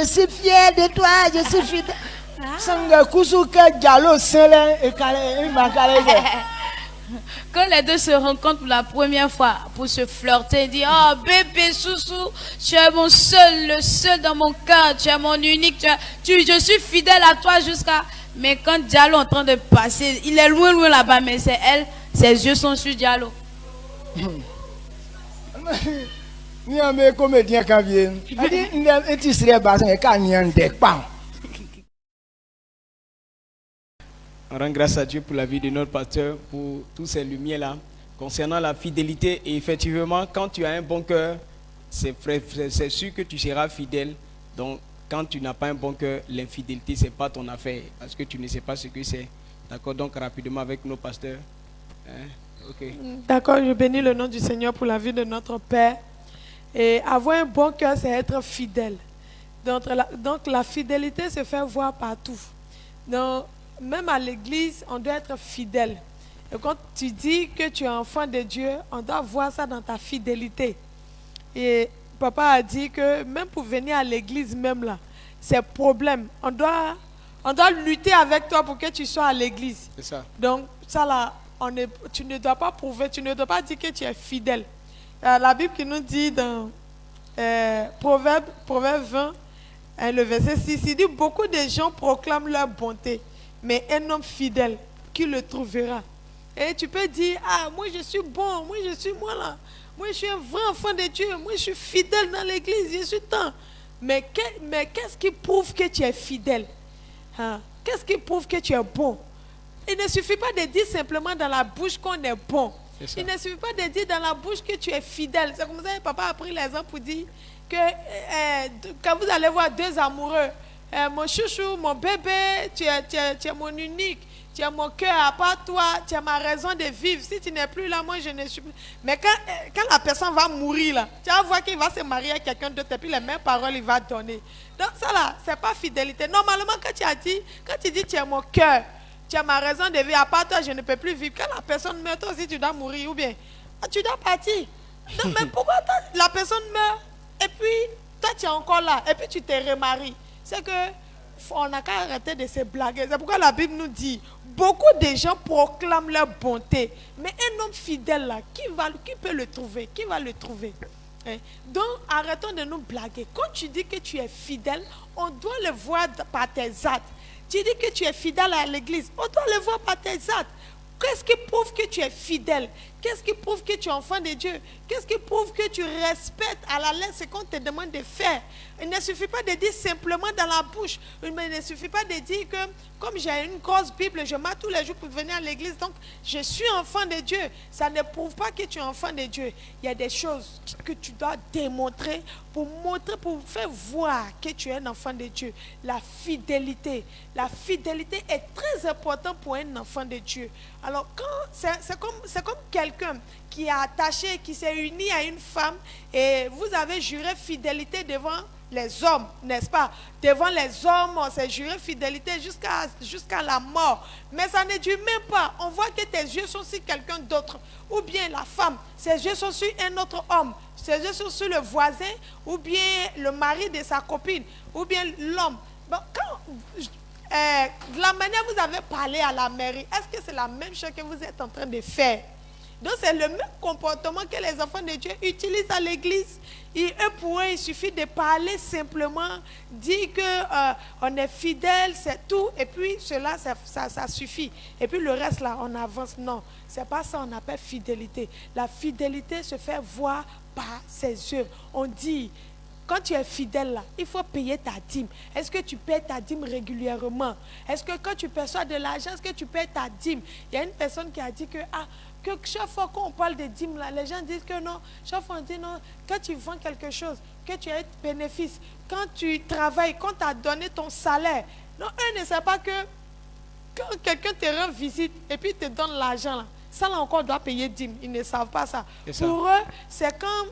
suis fier de toi, je suis fidèle. Quand les deux se rencontrent pour la première fois pour se flirter, ils disent oh bébé Soussou, tu es mon seul, le seul dans mon cœur, tu es mon unique, je suis fidèle à toi jusqu'à. Mais quand Diallo est en train de passer, il est loin là-bas, mais c'est elle, ses yeux sont sur Diallo. On rend grâce à Dieu pour la vie de notre pasteur, pour toutes ces lumières-là. Concernant la fidélité, et effectivement, quand tu as un bon cœur, c'est sûr que tu seras fidèle. Donc, quand tu n'as pas un bon cœur, l'infidélité, ce n'est pas ton affaire, parce que tu ne sais pas ce que c'est. D'accord, donc rapidement avec nos pasteurs. Okay. D'accord, je bénis le nom du Seigneur pour la vie de notre Père. Et avoir un bon cœur, c'est être fidèle. Donc la fidélité se fait voir partout. Donc, même à l'église, on doit être fidèle. Et quand tu dis que tu es enfant de Dieu, on doit voir ça dans ta fidélité. Et papa a dit que même pour venir à l'église même là, c'est problème. On doit lutter avec toi pour que tu sois à l'église. C'est ça. Donc ça là, tu ne dois pas prouver, tu ne dois pas dire que tu es fidèle. La Bible qui nous dit dans Proverbe 20, le verset 6, il dit beaucoup de gens proclament leur bonté, mais un homme fidèle, qui le trouvera? Et tu peux dire, moi je suis bon, moi je suis un vrai enfant de Dieu, moi je suis fidèle dans l'église, je suis tant. Mais qu'est-ce qui prouve que tu es fidèle? Qu'est-ce qui prouve que tu es bon? Il ne suffit pas de dire simplement dans la bouche qu'on est bon. Il ne suffit pas de dire dans la bouche que tu es fidèle. C'est comme ça que papa a pris l'exemple pour dire que quand vous allez voir deux amoureux, mon chouchou, mon bébé, tu es mon unique, tu es mon cœur, à part toi, tu es ma raison de vivre. Si tu n'es plus là, moi je ne suis plus. Mais quand la personne va mourir, là, tu vas voir qu'il va se marier à quelqu'un d'autre et puis les mêmes paroles il va donner. Donc ça là, c'est pas fidélité. Normalement, quand tu dis tu es mon cœur, tu es ma raison de vivre, à part toi, je ne peux plus vivre. Quand la personne meurt, toi aussi tu dois mourir ou bien tu dois partir. Non, mais pourquoi la personne meurt et puis toi tu es encore là et puis tu te remaries? C'est que on n'a qu'à arrêter de se blaguer. C'est pourquoi la Bible nous dit beaucoup de gens proclament leur bonté. Mais un homme fidèle là, qui peut le trouver? Qui va le trouver? Donc arrêtons de nous blaguer. Quand tu dis que tu es fidèle, on doit le voir par tes actes. Tu dis que tu es fidèle à l'église, on doit le voir par tes actes. Qu'est-ce qui prouve que tu es fidèle? Qu'est-ce qui prouve que tu es enfant de Dieu? Qu'est-ce qui prouve que tu respectes à la lettre ce qu'on te demande de faire? Il ne suffit pas de dire simplement dans la bouche. Il ne suffit pas de dire que comme j'ai une grosse Bible, je marche tous les jours pour venir à l'église, donc je suis enfant de Dieu. Ça ne prouve pas que tu es enfant de Dieu. Il y a des choses que tu dois démontrer pour faire voir que tu es un enfant de Dieu. La fidélité. La fidélité est très importante pour un enfant de Dieu. Alors, c'est comme quelqu'un qui est attaché, qui s'est uni à une femme et vous avez juré fidélité devant les hommes, n'est-ce pas? Devant les hommes, on s'est juré fidélité jusqu'à la mort. Mais ça ne dure même pas. On voit que tes yeux sont sur quelqu'un d'autre. Ou bien la femme, ses yeux sont sur un autre homme. Ses yeux sont sur le voisin, ou bien le mari de sa copine, ou bien l'homme. Bon, de la manière dont vous avez parlé à la mairie, est-ce que c'est la même chose que vous êtes en train de faire? Donc c'est le même comportement que les enfants de Dieu utilisent à l'église. Pour eux, il suffit de parler simplement, dire qu'on est fidèle, c'est tout, et puis cela, ça suffit. Et puis le reste là, on avance. Non, c'est pas ça on appelle fidélité. La fidélité se fait voir par ses œuvres. On dit, quand tu es fidèle là, il faut payer ta dîme. Est-ce que tu payes ta dîme régulièrement? Est-ce que quand tu perçois de l'argent, est-ce que tu payes ta dîme? Il y a une personne qui a dit que chaque fois qu'on parle de dîme là, les gens disent que non. Chaque fois on dit non, quand tu vends quelque chose, que tu as un bénéfice, quand tu travailles, quand tu as donné ton salaire. Non, eux ne savent pas que quand quelqu'un te rend visite et puis te donne l'argent là, ça là encore doit payer dîme. Ils ne savent pas ça. Pour eux, c'est comme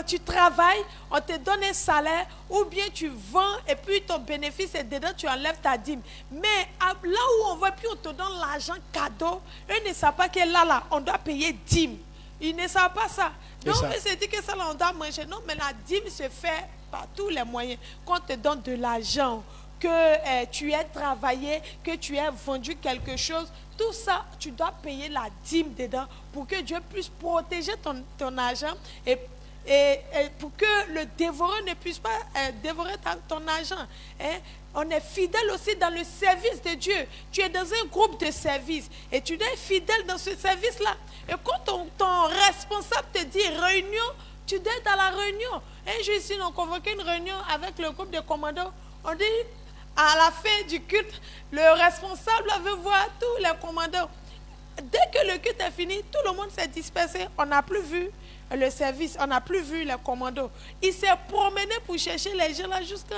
tu travailles, on te donne un salaire, ou bien tu vends et puis ton bénéfice est dedans, tu enlèves ta dîme. Mais là où on va, puis on te donne l'argent cadeau, eux ne savent pas que là, on doit payer dîme. Ils ne savent pas ça. Donc, eux se disent que ça, là, on doit manger. Non, mais la dîme se fait par tous les moyens. Quand on te donne de l'argent, que tu aies travaillé, que tu aies vendu quelque chose, tout ça, tu dois payer la dîme dedans pour que Dieu puisse protéger ton argent et pour que le dévoreur ne puisse pas dévorer ton argent. On est fidèle aussi dans le service de Dieu. Tu es dans un groupe de service et tu dois être fidèle dans ce service-là. Et quand ton responsable te dit réunion, tu dois être à la réunion. Un jour ici, on a convoqué une réunion avec le groupe de commandos. On dit, à la fin du culte, le responsable veut voir tous les commandants. Dès que le culte est fini, tout le monde s'est dispersé. On n'a plus vu le service, on n'a plus vu les commandos. Il s'est promené pour chercher les gens là jusqu'à...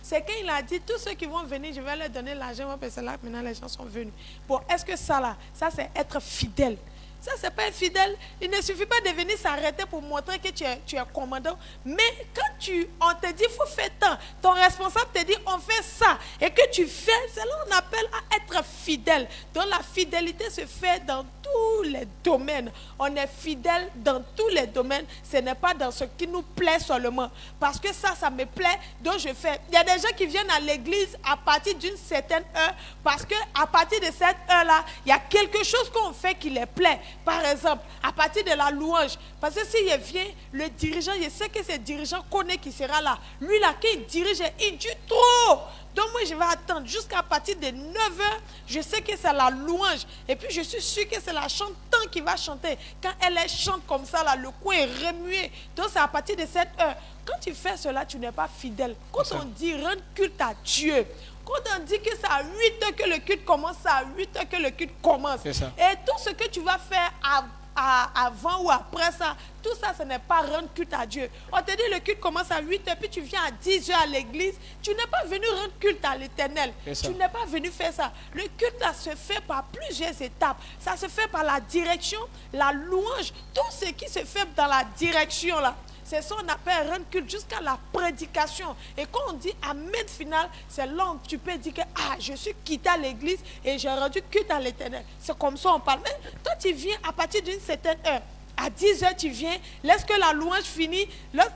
C'est quand il a dit, tous ceux qui vont venir, je vais leur donner l'argent. Parce que là, maintenant, les gens sont venus. Bon, est-ce que ça là, ça c'est être fidèle? Ça, c'est pas infidèle. Il ne suffit pas de venir s'arrêter pour montrer que tu es commandant. Mais quand on te dit, il faut faire tant, ton responsable te dit, on fait ça, et que tu fais, c'est là qu'on appelle à être fidèle. Donc la fidélité se fait dans tous les domaines. On est fidèle dans tous les domaines. Ce n'est pas dans ce qui nous plaît seulement. Parce que ça me plaît, donc je fais. Il y a des gens qui viennent à l'église à partir d'une certaine heure, parce qu'à partir de cette heure-là, il y a quelque chose qu'on fait qui les plaît. Par exemple, à partir de la louange. Parce que s'il vient, le dirigeant, je sais que ce dirigeant connaît qui sera là. Lui là, qui dirige, il dit trop. Donc moi, je vais attendre jusqu'à partir de 9h. Je sais que c'est la louange. Et puis, je suis sûre que c'est la chantante qui va chanter. Quand elle chante comme ça, là, le coin est remué. Donc, c'est à partir de cette heure. Quand tu fais cela, tu n'es pas fidèle. Quand on dit rendre culte à Dieu, quand on dit que c'est à 8h que le culte commence, c'est à 8h que le culte commence. Et tout ce que tu vas faire avant ou après ça, tout ça, ce n'est pas rendre culte à Dieu. On te dit le culte commence à 8h, puis tu viens à 10h à l'église. Tu n'es pas venu rendre culte à l'Éternel. Tu n'es pas venu faire ça. Le culte là se fait par plusieurs étapes. Ça se fait par la direction, la louange, tout ce qui se fait dans la direction là. C'est ça qu'on appelle rendre culte jusqu'à la prédication. Et quand on dit amen final, c'est là où tu peux dire que je suis quitté à l'église et j'ai rendu culte à l'Éternel. C'est comme ça on parle. Mais toi tu viens à partir d'une certaine heure. À 10h, tu viens, laisse que la louange finisse.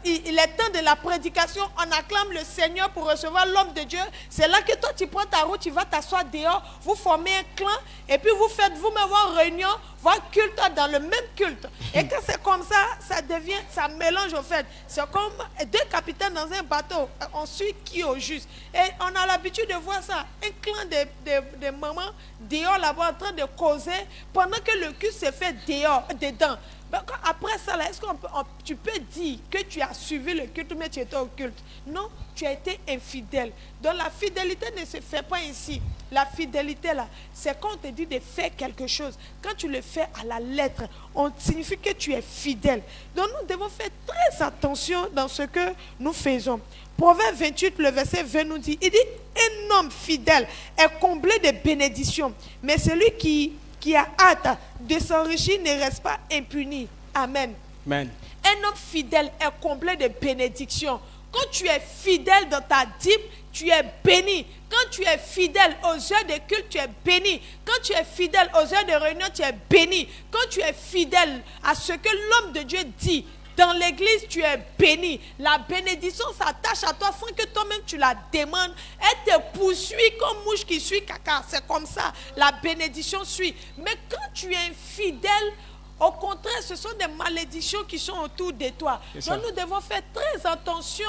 Il est temps de la prédication. On acclame le Seigneur pour recevoir l'homme de Dieu. C'est là que toi, tu prends ta route, tu vas t'asseoir dehors. Vous formez un clan et puis vous faites vous-même vos réunions, vos cultes dans le même culte. Et quand c'est comme ça, ça mélange au fait. C'est comme deux capitaines dans un bateau. On suit qui au juste. Et on a l'habitude de voir ça. Un clan de mamans dehors là-bas en train de causer pendant que le culte se fait dehors, dedans. Après ça, est-ce que tu peux dire que tu as suivi le culte, mais tu étais au culte? Non, tu as été infidèle. Donc la fidélité ne se fait pas ici. La fidélité, là, c'est quand on te dit de faire quelque chose. Quand tu le fais à la lettre, on signifie que tu es fidèle. Donc nous devons faire très attention dans ce que nous faisons. Proverbe 28, le verset 20 nous dit, il dit, un homme fidèle est comblé de bénédictions, mais celui qui a hâte de s'enrichir ne reste pas impuni. Amen. Amen. Un homme fidèle est comblé de bénédictions. Quand tu es fidèle dans ta dîme, tu es béni. Quand tu es fidèle aux heures de culte, tu es béni. Quand tu es fidèle aux heures de réunion, tu es béni. Quand tu es fidèle à ce que l'homme de Dieu dit, dans l'église, tu es béni. La bénédiction s'attache à toi sans que toi-même tu la demandes. Elle te poursuit comme mouche qui suit caca. C'est comme ça. La bénédiction suit. Mais quand tu es infidèle, au contraire, ce sont des malédictions qui sont autour de toi. Donc nous devons faire très attention,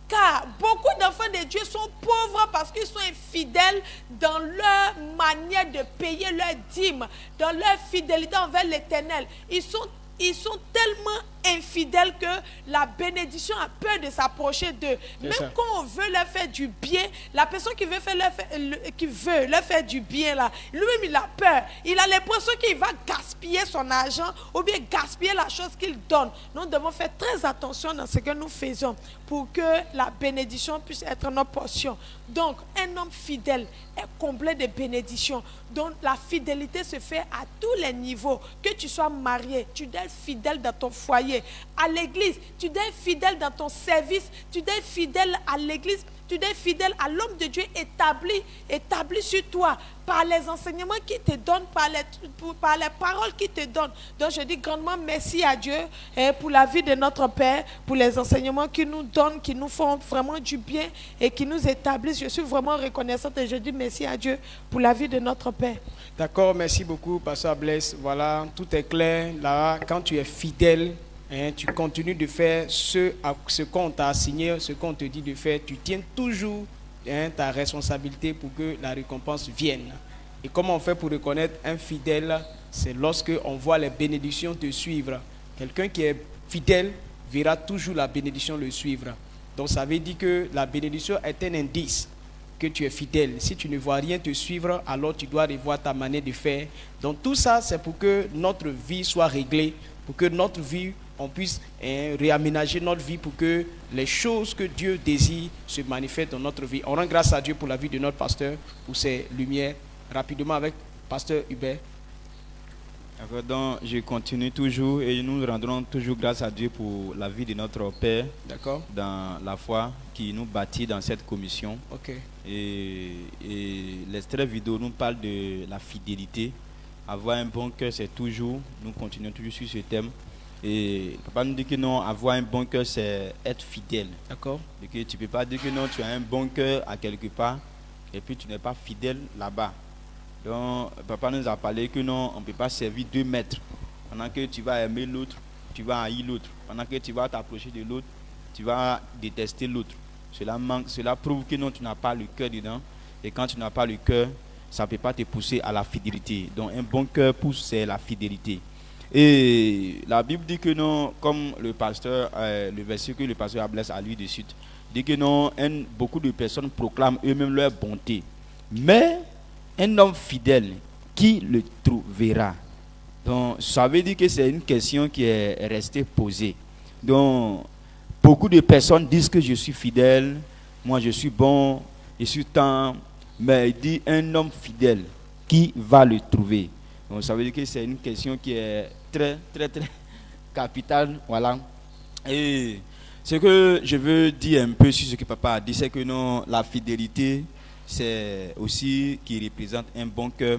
car beaucoup d'enfants de Dieu sont pauvres parce qu'ils sont infidèles dans leur manière de payer leur dîme, dans leur fidélité envers l'Éternel. Ils sont tellement infidèles que la bénédiction a peur de s'approcher d'eux. Même quand on veut leur faire du bien, la personne qui veut leur faire du bien, là, lui-même il a peur. Il a l'impression qu'il va gaspiller son argent ou bien gaspiller la chose qu'il donne. Nous devons faire très attention dans ce que nous faisons pour que la bénédiction puisse être notre portion. Donc, un homme fidèle est comblé de bénédictions. Donc, la fidélité se fait à tous les niveaux. Que tu sois marié, tu dois être fidèle dans ton foyer. À l'église, tu dois être fidèle dans ton service. Tu dois être fidèle à l'église. Tu dois être fidèle à l'homme de Dieu établi sur toi par les enseignements qu'il te donne, par les paroles qu'il te donne. Donc je dis grandement merci à Dieu pour la vie de notre Père, pour les enseignements qu'il nous donne, qui nous font vraiment du bien et qui nous établissent. Je suis vraiment reconnaissante et je dis merci à Dieu pour la vie de notre Père. D'accord, merci beaucoup, Pasteur Blaise. Voilà, tout est clair. Là, quand tu es fidèle, tu continues de faire ce qu'on t'a assigné, ce qu'on te dit de faire. Tu tiens toujours ta responsabilité pour que la récompense vienne. Et comment on fait pour reconnaître un fidèle? C'est lorsque on voit les bénédictions te suivre. Quelqu'un qui est fidèle verra toujours la bénédiction le suivre. Donc ça veut dire que la bénédiction est un indice que tu es fidèle. Si tu ne vois rien te suivre, alors tu dois revoir ta manière de faire. Donc tout ça, c'est pour que notre vie soit réglée, pour que notre vie, on puisse réaménager notre vie pour que les choses que Dieu désire se manifestent dans notre vie. On rend grâce à Dieu pour la vie de notre pasteur, pour ses lumières. Rapidement avec pasteur Hubert. D'accord, donc je continue toujours et nous rendrons toujours grâce à Dieu pour la vie de notre Père. D'accord. Dans la foi qui nous bâtit dans cette commission. Ok. Et l'extrait vidéo nous parle de la fidélité. Avoir un bon cœur, c'est toujours, nous continuons toujours sur ce thème. Et papa nous dit que non, avoir un bon cœur, c'est être fidèle. D'accord. Et que tu ne peux pas dire que non, tu as un bon cœur à quelque part et puis tu n'es pas fidèle là-bas. Donc, papa nous a parlé que non, on ne peut pas servir deux maîtres. Pendant que tu vas aimer l'autre, tu vas haïr l'autre. Pendant que tu vas t'approcher de l'autre, tu vas détester l'autre. Cela prouve que non, tu n'as pas le cœur dedans. Et quand tu n'as pas le cœur, ça ne peut pas te pousser à la fidélité. Donc, un bon cœur pousse, c'est la fidélité. Et la Bible dit que non, comme le pasteur, le verset que le pasteur Blaise a lu de suite, dit que non, beaucoup de personnes proclament eux-mêmes leur bonté. Mais un homme fidèle, qui le trouvera? Donc, ça veut dire que c'est une question qui est restée posée. Donc, beaucoup de personnes disent que je suis fidèle, moi je suis bon, je suis tant, mais il dit un homme fidèle, qui va le trouver? Donc, ça veut dire que c'est une question qui est très, très, très capitale. Voilà. Et ce que je veux dire un peu sur ce que papa a dit, c'est que non, la fidélité, c'est aussi qui représente un bon cœur.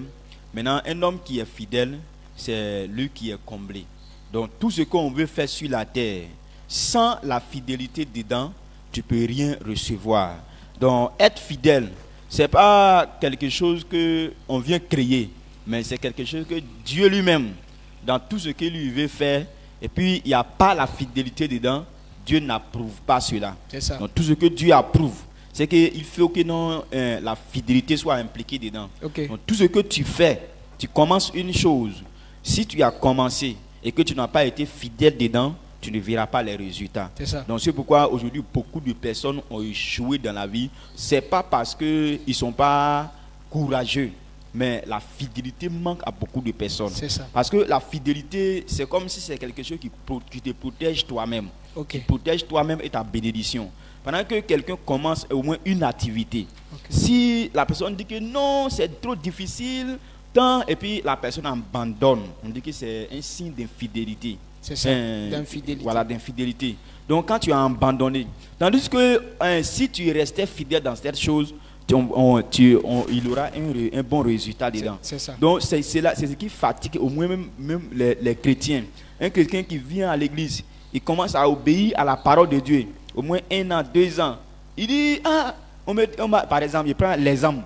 Maintenant, un homme qui est fidèle, c'est lui qui est comblé. Donc, tout ce qu'on veut faire sur la terre, sans la fidélité dedans, tu ne peux rien recevoir. Donc, être fidèle, ce n'est pas quelque chose qu'on vient créer, mais c'est quelque chose que Dieu lui-même, dans tout ce qu'il lui veut faire, et puis il n'y a pas la fidélité dedans, Dieu n'approuve pas cela. C'est ça. Donc, tout ce que Dieu approuve, c'est qu'il faut que non, la fidélité soit impliquée dedans. Okay. Donc, tout ce que tu fais, tu commences une chose. Si tu as commencé et que tu n'as pas été fidèle dedans, tu ne verras pas les résultats. C'est ça. Donc c'est pourquoi aujourd'hui beaucoup de personnes ont échoué dans la vie. C'est pas parce qu'ils ne sont pas courageux, mais la fidélité manque à beaucoup de personnes. C'est ça. Parce que la fidélité, c'est comme si c'est quelque chose qui te protège toi-même. Okay. Qui protège toi-même et ta bénédiction. Pendant que quelqu'un commence au moins une activité, si la personne dit que non, c'est trop difficile, tant, et puis la personne abandonne, on dit que c'est un signe d'infidélité. C'est ça, d'infidélité. Voilà, d'infidélité. Donc quand tu as abandonné, tandis que si tu restais fidèle dans cette chose, il aura un bon résultat dedans. C'est ça. Donc c'est ce qui fatigue au moins même les chrétiens. Un chrétien qui vient à l'église, il commence à obéir à la parole de Dieu, au moins 1 an, 2 ans. Il dit, par exemple, il prend l'exemple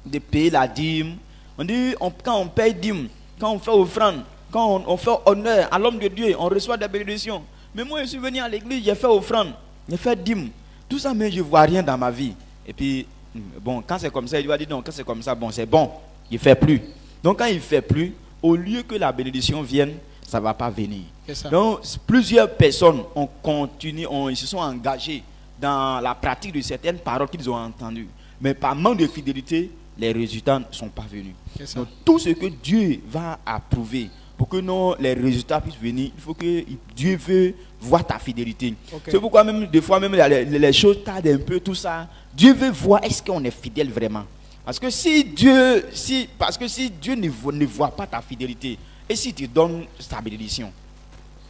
de payer la dîme. On dit, quand on paye dîme, quand on fait offrande, quand on fait honneur à l'homme de Dieu, on reçoit des bénédictions. Mais moi, je suis venu à l'église, j'ai fait offrande, j'ai fait dîme. Tout ça, mais je ne vois rien dans ma vie. Et puis, bon, quand c'est comme ça, il va dire non, quand c'est comme ça, bon, c'est bon, il ne fait plus. Donc, quand il ne fait plus, au lieu que la bénédiction vienne, ça ne va pas venir. Donc, plusieurs personnes ont continué, ils se sont engagés dans la pratique de certaines paroles qu'ils ont entendues. Mais par manque de fidélité, les résultats ne sont pas venus. Donc, tout ce que Dieu va approuver, pour que les résultats puissent venir, il faut que Dieu veut voir ta fidélité. C'est pourquoi même des fois même les choses tardent un peu, tout ça. Dieu veut voir est-ce qu'on est fidèle vraiment. Parce que si Dieu ne voit pas ta fidélité, et si tu donnes ta bénédiction,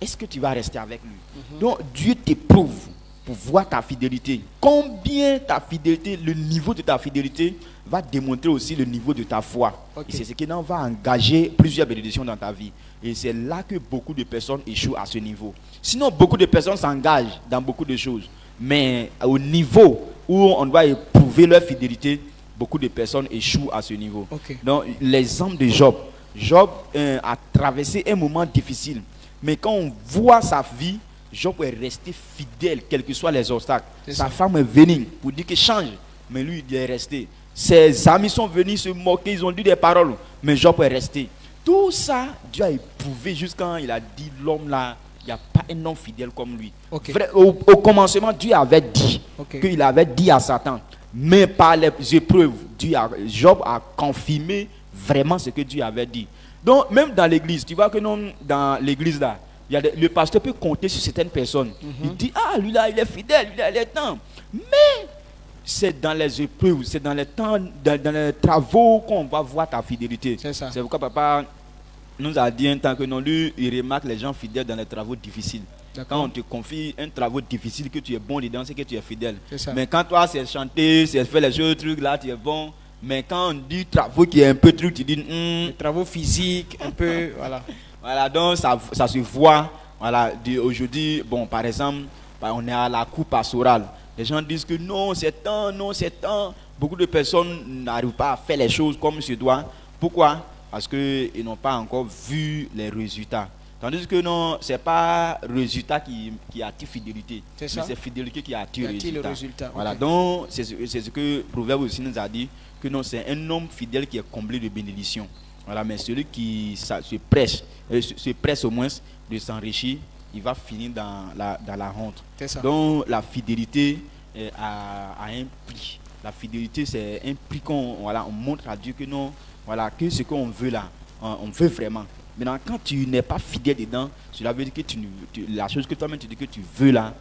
est-ce que tu vas rester avec lui? Donc Dieu t'éprouve pour voir ta fidélité. Combien ta fidélité, le niveau de ta fidélité va démontrer aussi le niveau de ta foi. Et c'est ce qui va engager plusieurs bénédictions dans ta vie. Et c'est là que beaucoup de personnes échouent à ce niveau. Sinon, beaucoup de personnes s'engagent dans beaucoup de choses. Mais au niveau où on doit éprouver leur fidélité, beaucoup de personnes échouent à ce niveau. Donc, l'exemple de Job. Job a traversé un moment difficile. Mais quand on voit sa vie, Job est resté fidèle, quels que soient les obstacles. Sa femme est venue pour dire qu'il change. Mais lui, il est resté. Ses amis sont venus se moquer, ils ont dit des paroles. Mais Job est resté. Tout ça, Dieu a éprouvé jusqu'à il a dit, l'homme là, il n'y a pas un homme fidèle comme lui. Au commencement, Dieu avait dit qu'il avait dit à Satan. Mais par les épreuves, Job a confirmé vraiment ce que Dieu avait dit. Donc, même dans l'église, tu vois que non, dans l'église là, le pasteur peut compter sur certaines personnes. Il dit, lui là, il est fidèle, il est temps. Mais c'est dans les épreuves, c'est dans les temps, dans les travaux qu'on va voir ta fidélité. C'est pourquoi papa nous a dit un temps que non, lui, il remarque les gens fidèles dans les travaux difficiles. Quand on te confie un travail difficile, que tu es bon dedans, c'est que tu es fidèle. Mais quand toi, c'est chanter, c'est faire les autres trucs là, tu es bon. Mais quand on dit travaux qui est un peu truc, tu dis les travaux physiques, un peu, voilà. Voilà, donc ça se voit. Voilà, aujourd'hui, bon, par exemple, on est à la cour pastorale. Les gens disent que non, c'est temps, non, c'est temps. Beaucoup de personnes n'arrivent pas à faire les choses comme se doit. Pourquoi? Parce qu'ils n'ont pas encore vu les résultats. Tandis que non, ce n'est pas le résultat qui attire fidélité, mais c'est fidélité qui attire le résultat. Voilà, donc c'est ce que Proverbe aussi nous a dit, que non, c'est un homme fidèle qui est comblé de bénédictions. Voilà, mais celui qui se presse au moins de s'enrichir, il va finir dans la honte. Donc la fidélité a un prix. La fidélité, c'est un prix qu'on on montre à Dieu que non, voilà, que ce qu'on veut là, on veut vraiment. Maintenant, quand tu n'es pas fidèle dedans, cela veut dire que la chose que toi-même tu dis que tu veux là,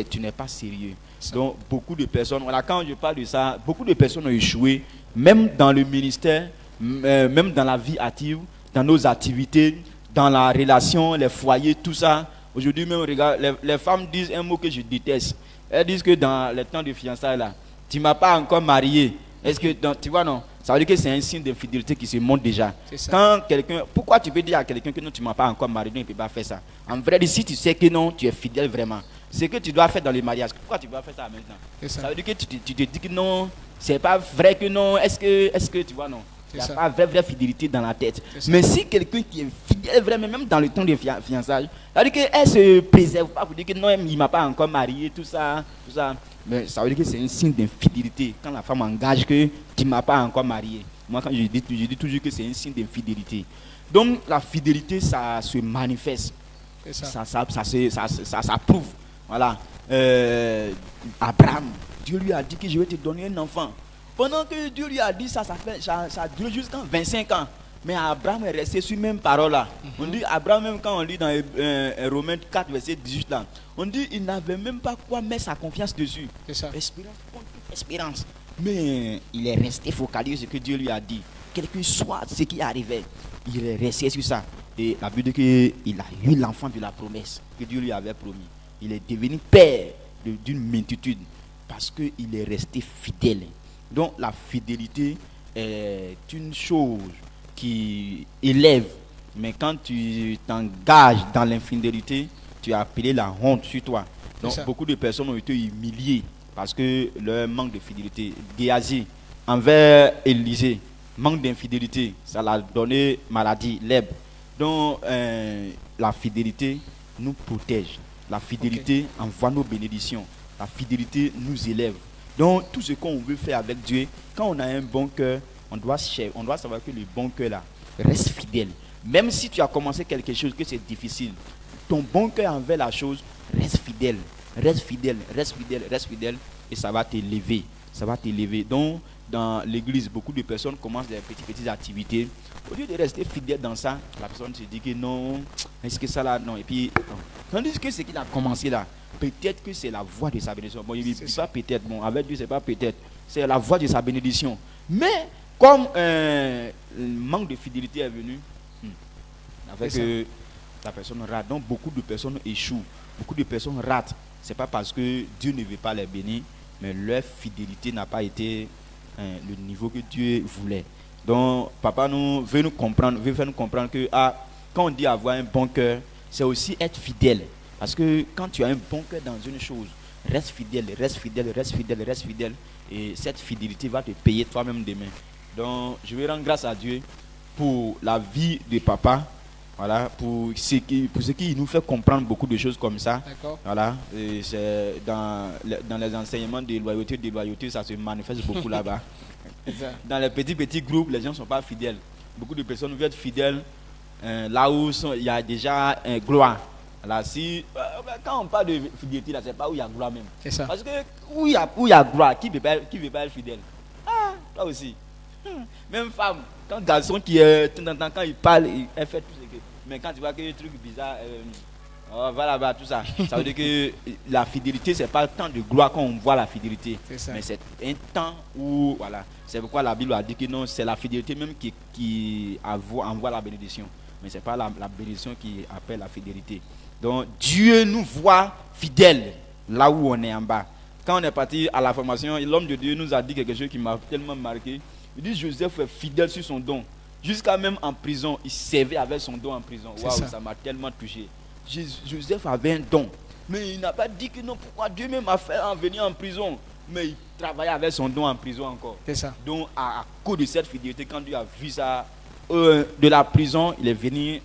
tu n'es pas sérieux. Donc, beaucoup de personnes, voilà, quand je parle de ça, beaucoup de personnes ont échoué, même dans le ministère, même dans la vie active, dans nos activités, dans la relation, les foyers, tout ça. Aujourd'hui même, regarde, les femmes disent un mot que je déteste. Elles disent que dans les temps de fiançailles là, tu ne m'as pas encore marié. Est-ce que, tu vois, non? Ça veut dire que c'est un signe d'infidélité qui se montre déjà. Quand quelqu'un, pourquoi tu peux dire à quelqu'un que non, tu ne m'as pas encore marié, non, il ne peut pas faire ça. En vrai, si tu sais que non, tu es fidèle vraiment, c'est que tu dois faire dans le mariage. Pourquoi tu dois faire ça maintenant? Ça veut dire que tu te dis que non, c'est pas vrai que non. Est-ce que tu vois, non? Il n'y a pas vraie fidélité dans la tête. Mais si quelqu'un qui est fidèle vraiment, même dans le temps de fiançailles, ça veut dire qu'elle ne se préserve pas pour dire que non, il ne m'a pas encore marié, tout ça. Mais ça veut dire que c'est un signe d'infidélité quand la femme engage que tu ne m'as pas encore marié. Moi, quand je dis toujours que c'est un signe d'infidélité. Donc, la fidélité, ça se manifeste. Ça prouve. Voilà. Abraham, Dieu lui a dit que je vais te donner un enfant. Pendant que Dieu lui a dit ça, ça a duré jusqu'à 25 ans. Mais Abraham est resté sur la même parole là. On dit Abraham, même quand on lit dans Romains 4, verset 18 là, on dit il n'avait même pas quoi mettre sa confiance dessus. Espérance contre espérance. Mais il est resté focalisé sur ce que Dieu lui a dit. Quel que soit ce qui arrivait, il est resté sur ça. Et la Bible dit qu'il a eu l'enfant de la promesse que Dieu lui avait promis. Il est devenu père d'une multitude parce qu'il est resté fidèle. Donc la fidélité est une chose qui élève, mais quand tu t'engages dans l'infidélité, tu as appelé la honte sur toi. Donc beaucoup de personnes ont été humiliées parce que leur manque de fidélité. Géasi envers Élisée, manque d'infidélité, ça l'a donné maladie, lèpre. Donc la fidélité nous protège, la fidélité envoie nos bénédictions, la fidélité nous élève. Donc, tout ce qu'on veut faire avec Dieu, quand on a un bon cœur, on doit savoir que le bon cœur là reste fidèle. Même si tu as commencé quelque chose que c'est difficile, ton bon cœur envers la chose reste fidèle, et ça va t'élever. Donc, dans l'église, beaucoup de personnes commencent des petites activités. Au lieu de rester fidèle dans ça, la personne se dit que non, est-ce que ça là, non. Et puis, tandis que ce qu'il a commencé là, peut-être que c'est la voie de sa bénédiction. Bon, il ne dit pas peut-être, bon, avec Dieu, c'est pas peut-être. C'est la voie de sa bénédiction. Mais, comme le manque de fidélité est venu, avec la personne rate. Donc, beaucoup de personnes échouent. Beaucoup de personnes ratent. Ce n'est pas parce que Dieu ne veut pas les bénir, mais leur fidélité n'a pas été le niveau que Dieu voulait. Donc, papa veut faire nous comprendre que quand on dit avoir un bon cœur, c'est aussi être fidèle. Parce que quand tu as un bon cœur dans une chose, reste fidèle. Et cette fidélité va te payer toi-même demain. Donc, je vais rendre grâce à Dieu pour la vie de papa. Voilà, pour ce qui nous fait comprendre beaucoup de choses comme ça. Voilà, et c'est dans les enseignements de loyauté, ça se manifeste beaucoup là-bas. Dans les petits groupes, les gens ne sont pas fidèles. Beaucoup de personnes veulent être fidèles là où il y a déjà gloire. Là, quand on parle de fidélité, là, c'est pas où il y a gloire même. Parce que où il y a gloire, qui veut pas être fidèle? Toi aussi. Même femme, quand garçon quand il parle, elle fait tout ce que. Mais quand tu vois que des trucs bizarres, va là-bas, tout ça. Ça veut dire que la fidélité, c'est pas le temps de gloire quand on voit la fidélité. Mais c'est un temps où, voilà. C'est pourquoi la Bible a dit que non, c'est la fidélité même qui envoie la bénédiction. Mais c'est pas la bénédiction qui appelle la fidélité. Donc Dieu nous voit fidèles là où on est en bas. Quand on est parti à la formation, l'homme de Dieu nous a dit quelque chose qui m'a tellement marqué. Il dit Joseph est fidèle sur son don. Jusqu'à même en prison, il servait avec son don en prison. Waouh, ça m'a tellement touché. Joseph avait un don. Mais il n'a pas dit que non, pourquoi Dieu même m'a fait venir en prison. Mais il travaillait avec son don en prison encore. C'est ça. Donc à cause de cette fidélité, quand Dieu a vu ça, de la prison, il est venu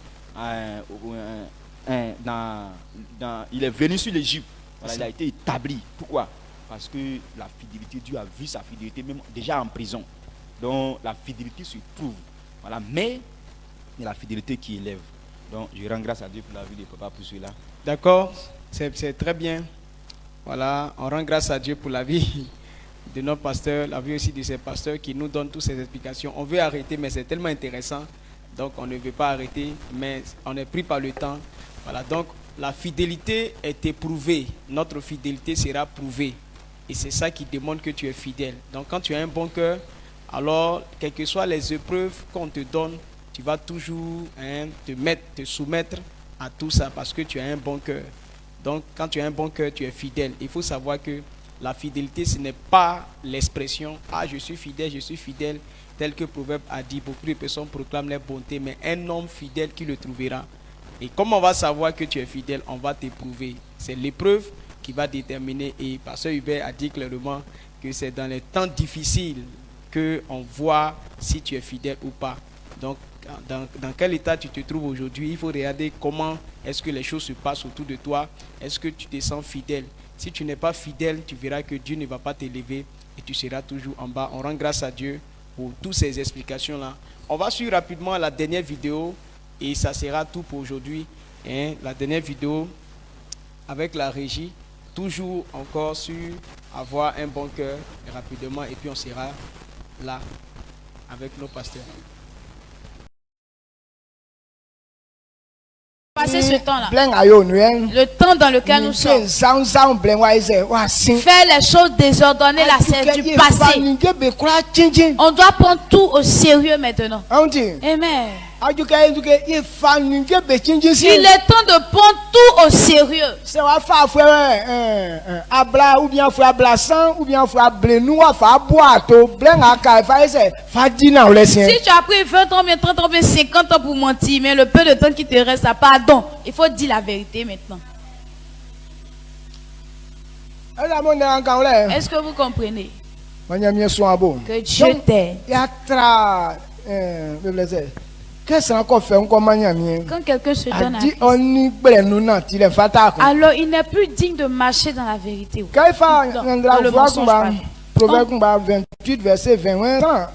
il est venu sur l'Égypte. Voilà, il a été établi. Pourquoi? Parce que la fidélité, Dieu a vu sa fidélité même déjà en prison. Donc la fidélité se prouve. Voilà, mais la fidélité qui élève. Donc je rends grâce à Dieu pour la vie de papa pour cela. D'accord, c'est très bien. Voilà, on rend grâce à Dieu pour la vie de notre pasteur, la vie aussi de ses pasteurs qui nous donnent toutes ces explications. On veut arrêter, mais c'est tellement intéressant. Donc on ne veut pas arrêter, mais on est pris par le temps. Voilà, donc la fidélité est éprouvée. Notre fidélité sera prouvée. Et c'est ça qui demande que tu es fidèle. Donc quand tu as un bon cœur, alors quelles que soient les épreuves qu'on te donne, tu vas toujours te soumettre à tout ça parce que tu as un bon cœur. Donc quand tu as un bon cœur, tu es fidèle. Il faut savoir que la fidélité, ce n'est pas l'expression « Ah, je suis fidèle, tel que Proverbe a dit. Beaucoup de personnes proclament leur bonté, mais un homme fidèle qui le trouvera. Et comme on va savoir que tu es fidèle, on va t'éprouver. C'est l'épreuve qui va déterminer. Et Pasteur Hubert a dit clairement que c'est dans les temps difficiles qu'on voit si tu es fidèle ou pas. Donc, dans quel état tu te trouves aujourd'hui, il faut regarder comment est-ce que les choses se passent autour de toi. Est-ce que tu te sens fidèle? Si tu n'es pas fidèle, tu verras que Dieu ne va pas t'élever et tu seras toujours en bas. On rend grâce à Dieu pour toutes ces explications-là. On va suivre rapidement la dernière vidéo et ça sera tout pour aujourd'hui. La dernière vidéo avec la régie, toujours encore sur avoir un bon cœur rapidement et puis on sera là avec nos pasteurs. Passer ce temps-là, le temps dans lequel nous sommes, faire les choses désordonnées là, c'est du passé. On doit prendre tout au sérieux maintenant. Amen. Il est temps de prendre tout au sérieux. Si tu as pris 20 ans, 30 ans, 50 ans pour mentir, mais le peu de temps qui te reste, pardon, il faut dire la vérité maintenant. Est-ce que vous comprenez? Que Dieu t'aide. Quand quelqu'un se donne à Christ, alors il n'est plus digne de marcher dans la vérité. Dans le mensonge. Proverbe 28, verset 21.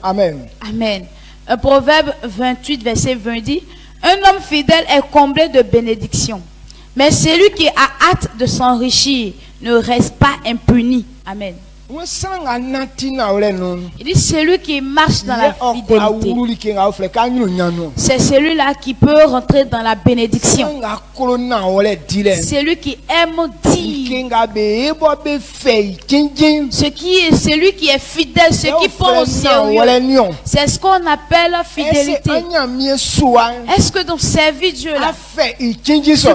Amen. Amen. Proverbe 28, verset 20 dit: un homme fidèle est comblé de bénédictions, mais celui qui a hâte de s'enrichir ne reste pas impuni. Amen. Il dit celui qui marche dans la fidélité, c'est celui-là qui peut rentrer dans la bénédiction. Celui qui aime dire, celui qui est fidèle, ce qui prend au sérieux, c'est ce qu'on appelle fidélité. Est-ce que dans servir Dieu là, tu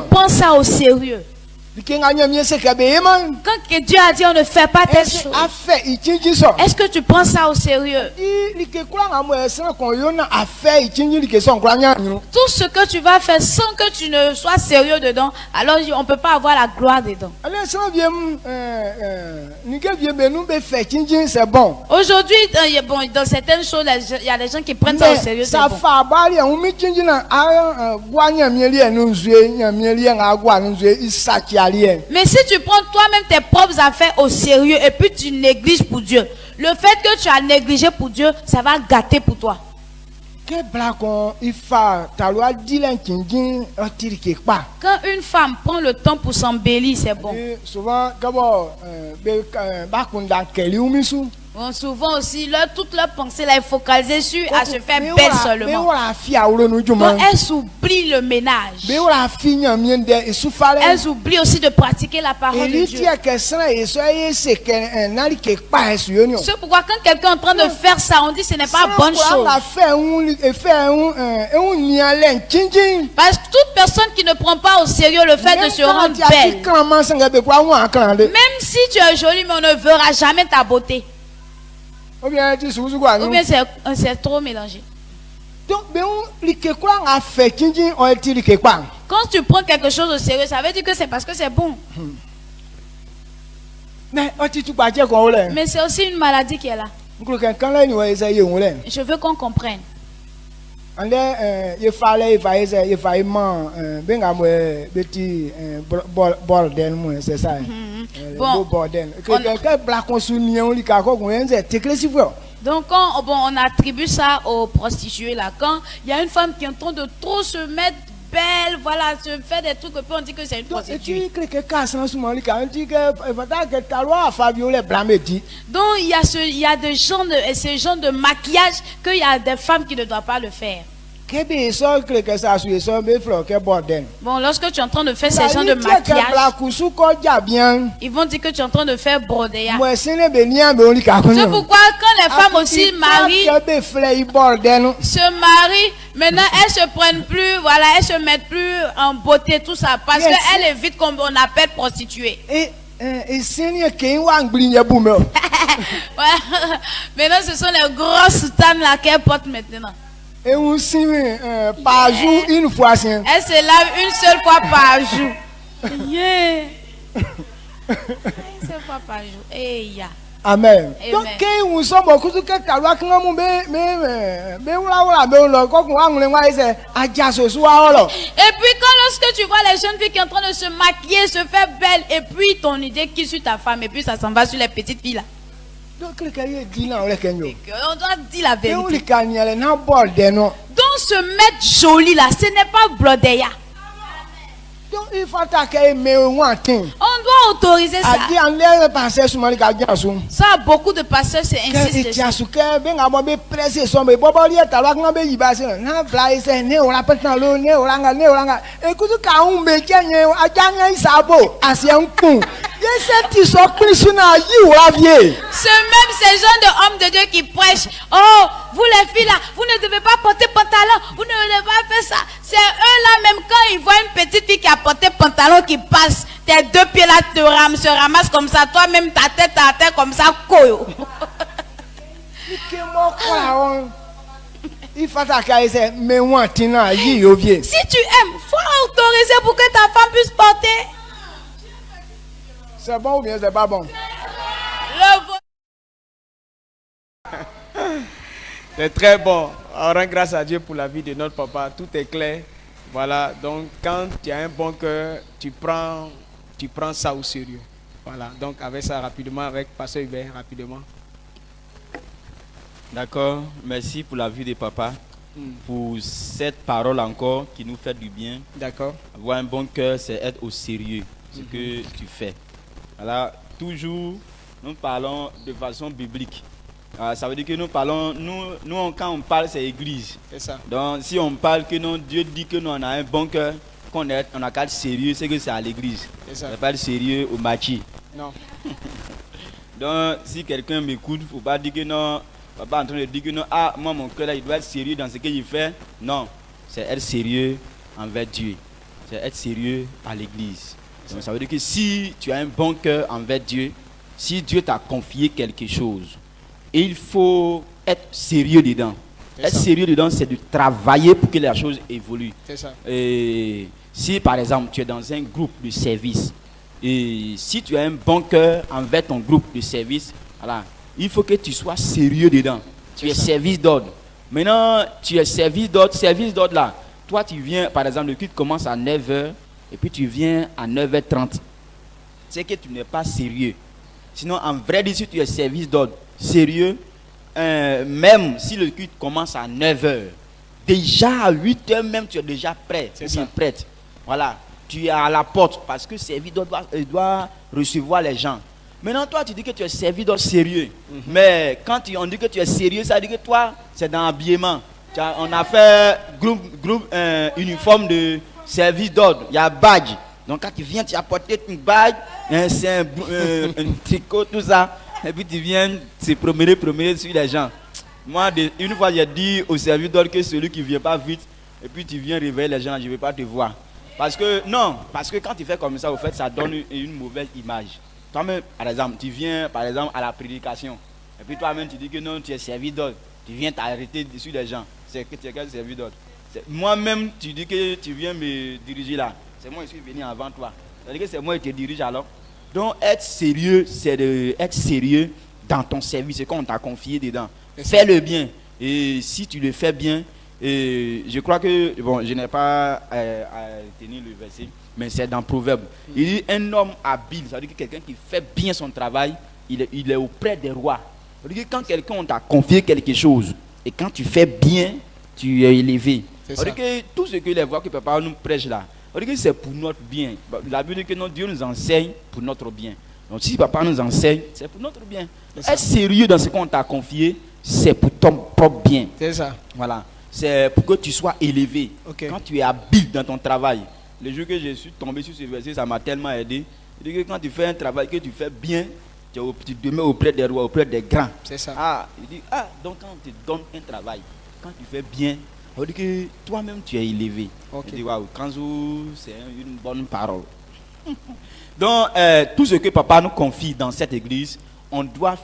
prends ça au sérieux? Quand Dieu a dit on ne fait pas telle chose, est-ce que tu prends ça au sérieux? Tout ce que tu vas faire sans que tu ne sois sérieux dedans, alors on ne peut pas avoir la gloire dedans. Aujourd'hui, dans certaines choses, il y a des gens qui prennent ça au sérieux. C'est bon. Mais si tu prends toi-même tes propres affaires au sérieux et puis tu négliges pour Dieu, le fait que tu as négligé pour Dieu, ça va gâter pour toi. Quand une femme prend le temps pour s'embellir, c'est bon. Bon, souvent aussi, toute leur pensée là est focalisée sur à se faire belle seulement. Donc elles oublient le ménage. Elles oublient aussi de pratiquer la parole de Dieu. C'est pourquoi quand quelqu'un est en train de faire ça, on dit que ce n'est pas bonne chose. Parce que toute personne qui ne prend pas au sérieux le fait de se rendre belle, même si tu es jolie, mais on ne verra jamais ta beauté. Ou bien c'est trop mélangé. Quand tu prends quelque chose au sérieux, ça veut dire que c'est parce que c'est bon. Mais c'est aussi une maladie qui est là. Je veux qu'on comprenne. Bon, Donc quand on attribue ça aux prostituées là, quand il y a une femme qui est en train de trop se mettre belle, voilà, se fait des trucs, et puis on dit que c'est une prostituée. Donc il y a des gens ce genre de maquillage qu'il y a des femmes qui ne doivent pas le faire. Bon, lorsque tu es en train de faire ces gens de maquillage, ils vont dire que tu es en train de faire brodéa. C'est pourquoi quand les femmes aussi se marient, maintenant elles se prennent plus, voilà, elles se mettent plus en beauté, tout ça, parce qu'elles évitent qu'on appelle prostituée. Maintenant ce sont les grosses soutanes là qu'elles portent maintenant. Et par jour, une fois. Elle se lave une seule fois par jour. Yeah. Une seule fois par jour. Hey, yeah. Amen. Donc, et puis quand lorsque tu vois les jeunes filles qui sont en train de se maquiller, se faire belle, et puis ton idée qui suit ta femme, et puis ça s'en va sur les petites filles là. Donc, on doit dire la vérité. Donc se mettre jolie là, ce n'est pas brodeya. Donc il faut on doit autoriser ça. Ça, beaucoup de pasteurs insistent dessus. Ce même ces gens de hommes de Dieu qui prêchent, oh, vous les filles là, vous ne devez pas porter pantalon, vous ne devez pas faire ça. C'est eux là même quand ils voient une petite fille qui a porté pantalon qui passe, tes deux pieds là se ramassent comme ça, toi-même ta tête à terre comme ça, koyo. Il faut si tu aimes, faut autoriser pour que ta femme puisse porter. C'est bon ou bien c'est pas bon? C'est très bon. On rend grâce à Dieu pour la vie de notre papa. Tout est clair. Voilà. Donc, quand tu as un bon cœur, tu prends ça au sérieux. Voilà. Donc, avec ça, rapidement, avec Pasteur Hubert, rapidement. D'accord. Merci pour la vie de papa. Pour cette parole encore qui nous fait du bien. D'accord. Avoir un bon cœur, c'est être au sérieux. Ce que tu fais. Voilà. Toujours, nous parlons de façon biblique. Ça veut dire que nous parlons, nous quand on parle, c'est église. C'est ça. Donc si on parle que non, Dieu dit que nous on a un bon cœur, qu'on a qu'à être sérieux, c'est que c'est à l'église. C'est ça. On n'est pas sérieux au machi. Non. Donc si quelqu'un m'écoute, il ne faut pas dire que non, papa est en train de dire que non, ah moi mon cœur là, il doit être sérieux dans ce qu'il fait. Non, c'est être sérieux envers Dieu. C'est être sérieux à l'église. Donc ça veut dire que si tu as un bon cœur envers Dieu, si Dieu t'a confié quelque chose, il faut être sérieux dedans. Être sérieux dedans, c'est de travailler pour que la chose évolue. C'est ça. Et si par exemple tu es dans un groupe de service, et si tu as un bon cœur envers ton groupe de service, voilà, il faut que tu sois sérieux dedans. Tu es service d'ordre. Maintenant, tu es service d'ordre là. Toi, tu viens, par exemple, le culte commence à 9h et puis tu viens à 9h30. C'est que tu n'es pas sérieux. Sinon, en vrai, si tu es service d'ordre, sérieux, même si le culte commence à 9h, déjà à 8h même, tu es déjà prêt. C'est ça. Prête. Voilà. Tu es à la porte parce que service d'ordre doit recevoir les gens. Maintenant, toi, tu dis que tu es servi d'ordre sérieux. Mais quand on dit que tu es sérieux, ça veut dire que toi, c'est dans l'habillement. On a fait groupe uniforme de service d'ordre. Il y a badge. Donc, quand tu viens, tu as porté une badge, c'est un tricot, tout ça. Et puis, tu viens te promener sur les gens. Moi, une fois, j'ai dit au service d'ordre que celui qui ne vient pas vite, et puis tu viens réveiller les gens, je ne vais pas te voir. Parce que quand tu fais comme ça, au fait, ça donne une mauvaise image. Toi-même, par exemple, tu viens par exemple à la prédication. Et puis toi-même, tu dis que non, tu es servi d'ordre. Tu viens t'arrêter dessus les gens. C'est que tu es quel servi d'ordre. Moi-même, tu dis que tu viens me diriger là. C'est moi qui suis venu avant toi. C'est-à-dire que c'est moi qui te dirige alors. Donc, être sérieux, c'est être sérieux dans ton service. C'est qu'on t'a confié dedans. Fais-le bien. Et si tu le fais bien, je crois que, bon, je n'ai pas à tenir le verset, mais c'est dans Proverbe. Il dit un homme habile, ça veut dire que quelqu'un qui fait bien son travail, il est auprès des rois. Quand quelqu'un t'a confié quelque chose, et quand tu fais bien, tu es élevé. Que tout ce que les voix que papa nous prêche là, c'est pour notre bien. La Bible dit que non, Dieu nous enseigne pour notre bien. Donc si papa nous enseigne, c'est pour notre bien. Être sérieux dans ce qu'on t'a confié, c'est pour ton propre bien. C'est ça. Voilà. C'est pour que tu sois élevé. Quand tu es habile dans ton travail. Le jour que je suis tombé sur ce verset, ça m'a tellement aidé. Il dit que quand tu fais un travail que tu fais bien, tu demeures auprès des rois, auprès des grands. C'est ça. Il dit, donc quand on te donne un travail, quand tu fais bien, on dit que toi-même tu es élevé. Il dit, waouh, Kanzou, c'est une bonne parole. Donc, tout ce que papa nous confie dans cette église, on doit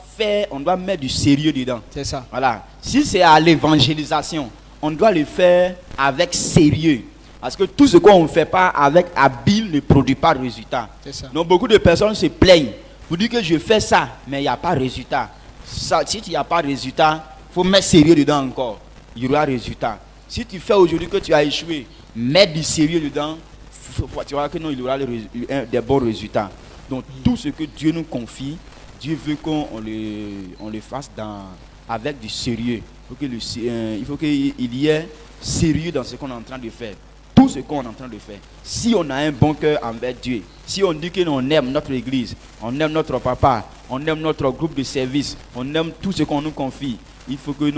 mettre du sérieux dedans. C'est ça. Voilà. Si c'est à l'évangélisation, on doit le faire avec sérieux. Parce que tout ce qu'on ne fait pas avec habile ne produit pas de résultat. C'est ça. Donc, beaucoup de personnes se plaignent. Vous dites que je fais ça, mais il n'y a pas de résultat. Si il n'y a pas de résultat, il faut mettre sérieux dedans encore. Il y aura résultat. Si tu fais aujourd'hui que tu as échoué, mets du sérieux dedans, tu vois que non, il y aura des bons résultats. Donc tout ce que Dieu nous confie, Dieu veut qu'on le fasse avec du sérieux. Il faut qu'il y ait sérieux dans ce qu'on est en train de faire. Tout ce qu'on est en train de faire. Si on a un bon cœur envers Dieu, si on dit que l'on aime notre église, on aime notre papa, on aime notre groupe de service, on aime tout ce qu'on nous confie, il faut que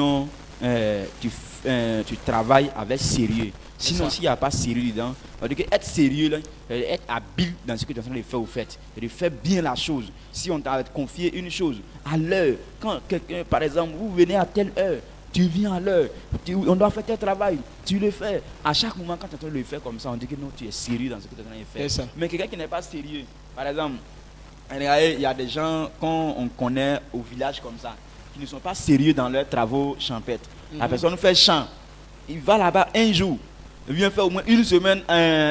tu travailles avec sérieux. Sinon, s'il n'y a pas sérieux dedans, on dit que être sérieux, là, être habile dans ce que tu es en train de faire au fait, et de faire bien la chose. Si on t'a confié une chose à l'heure, quand quelqu'un, par exemple, vous venez à telle heure, tu viens à l'heure, on doit faire tel travail, tu le fais. À chaque moment, quand tu es en train de le faire comme ça, on dit que non, tu es sérieux dans ce que tu es en train de faire. Mais quelqu'un qui n'est pas sérieux, par exemple, il y a des gens qu'on connaît au village comme ça, qui ne sont pas sérieux dans leurs travaux champêtres. La personne fait champ, il va là-bas un jour, il vient faire au moins une semaine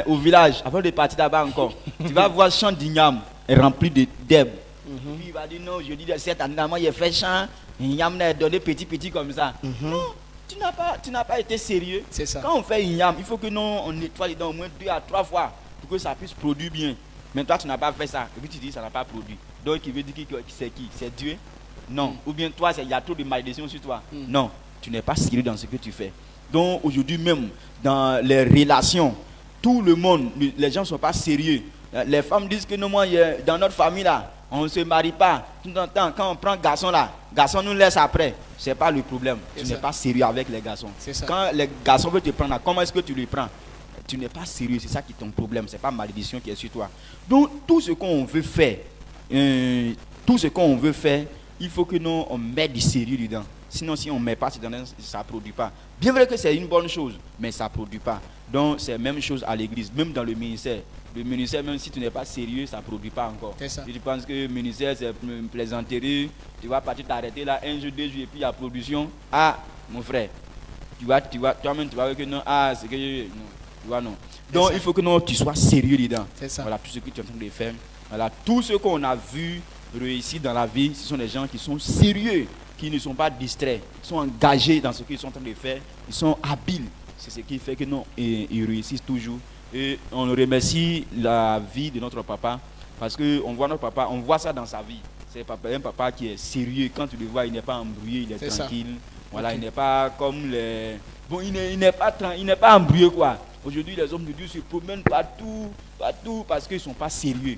au village, avant de partir là-bas encore. Tu vas voir champ d'igname rempli d'herbe. Puis il va dire non, je dis cette année, il a fait champ, igname est donné petit comme ça. Non, tu n'as pas été sérieux. C'est ça. Quand on fait igname, il faut que on nettoie les dents au moins 2 à 3 fois pour que ça puisse produire bien. Mais toi, tu n'as pas fait ça. Et puis tu dis ça n'a pas produit. Donc il veut dire que c'est qui? C'est Dieu? Non. Ou bien toi, il y a trop de malédiction sur toi. Non, tu n'es pas sérieux dans ce que tu fais. Donc aujourd'hui même, dans les relations, tout le monde, les gens ne sont pas sérieux. Les femmes disent que non, moi, dans notre famille là, on ne se marie pas. Tout le temps, quand on prend garçon là, garçon nous laisse après. Ce n'est pas le problème. Tu n'es pas sérieux avec les garçons. Quand les garçons veulent te prendre là, comment est-ce que tu les prends? Tu n'es pas sérieux, c'est ça qui est ton problème. Ce n'est pas malédiction qui est sur toi. Donc tout ce qu'on veut faire, il faut que nous on mette du sérieux dedans. Sinon, si on ne met pas, ça ne produit pas. Bien vrai que c'est une bonne chose, mais ça ne produit pas. Donc, c'est la même chose à l'église, même dans le ministère. Le ministère, même si tu n'es pas sérieux, ça ne produit pas encore. Si tu penses que le ministère, c'est une plaisanterie, tu vas partir t'arrêter là, 1 jour, 2 jours, et puis il y a production. Ah, mon frère, toi-même, tu vas voir que non, c'est que non, tu vois, non. Donc, il faut que tu sois sérieux dedans. Voilà, tout ce que tu es en train de faire. Voilà, tout ce qu'on a vu réussir dans la vie, ce sont des gens qui sont sérieux, qui ne sont pas distraits, ils sont engagés dans ce qu'ils sont en train de faire, ils sont habiles. C'est ce qui fait que non, ils réussissent toujours. Et on remercie la vie de notre papa, parce qu'on voit notre papa, on voit ça dans sa vie. C'est un papa qui est sérieux. Quand tu le vois, il n'est pas embrouillé, il est tranquille. Voilà, il n'est pas comme les... Bon, il n'est pas embrouillé, quoi. Aujourd'hui, les hommes de Dieu se promènent partout, parce qu'ils ne sont pas sérieux.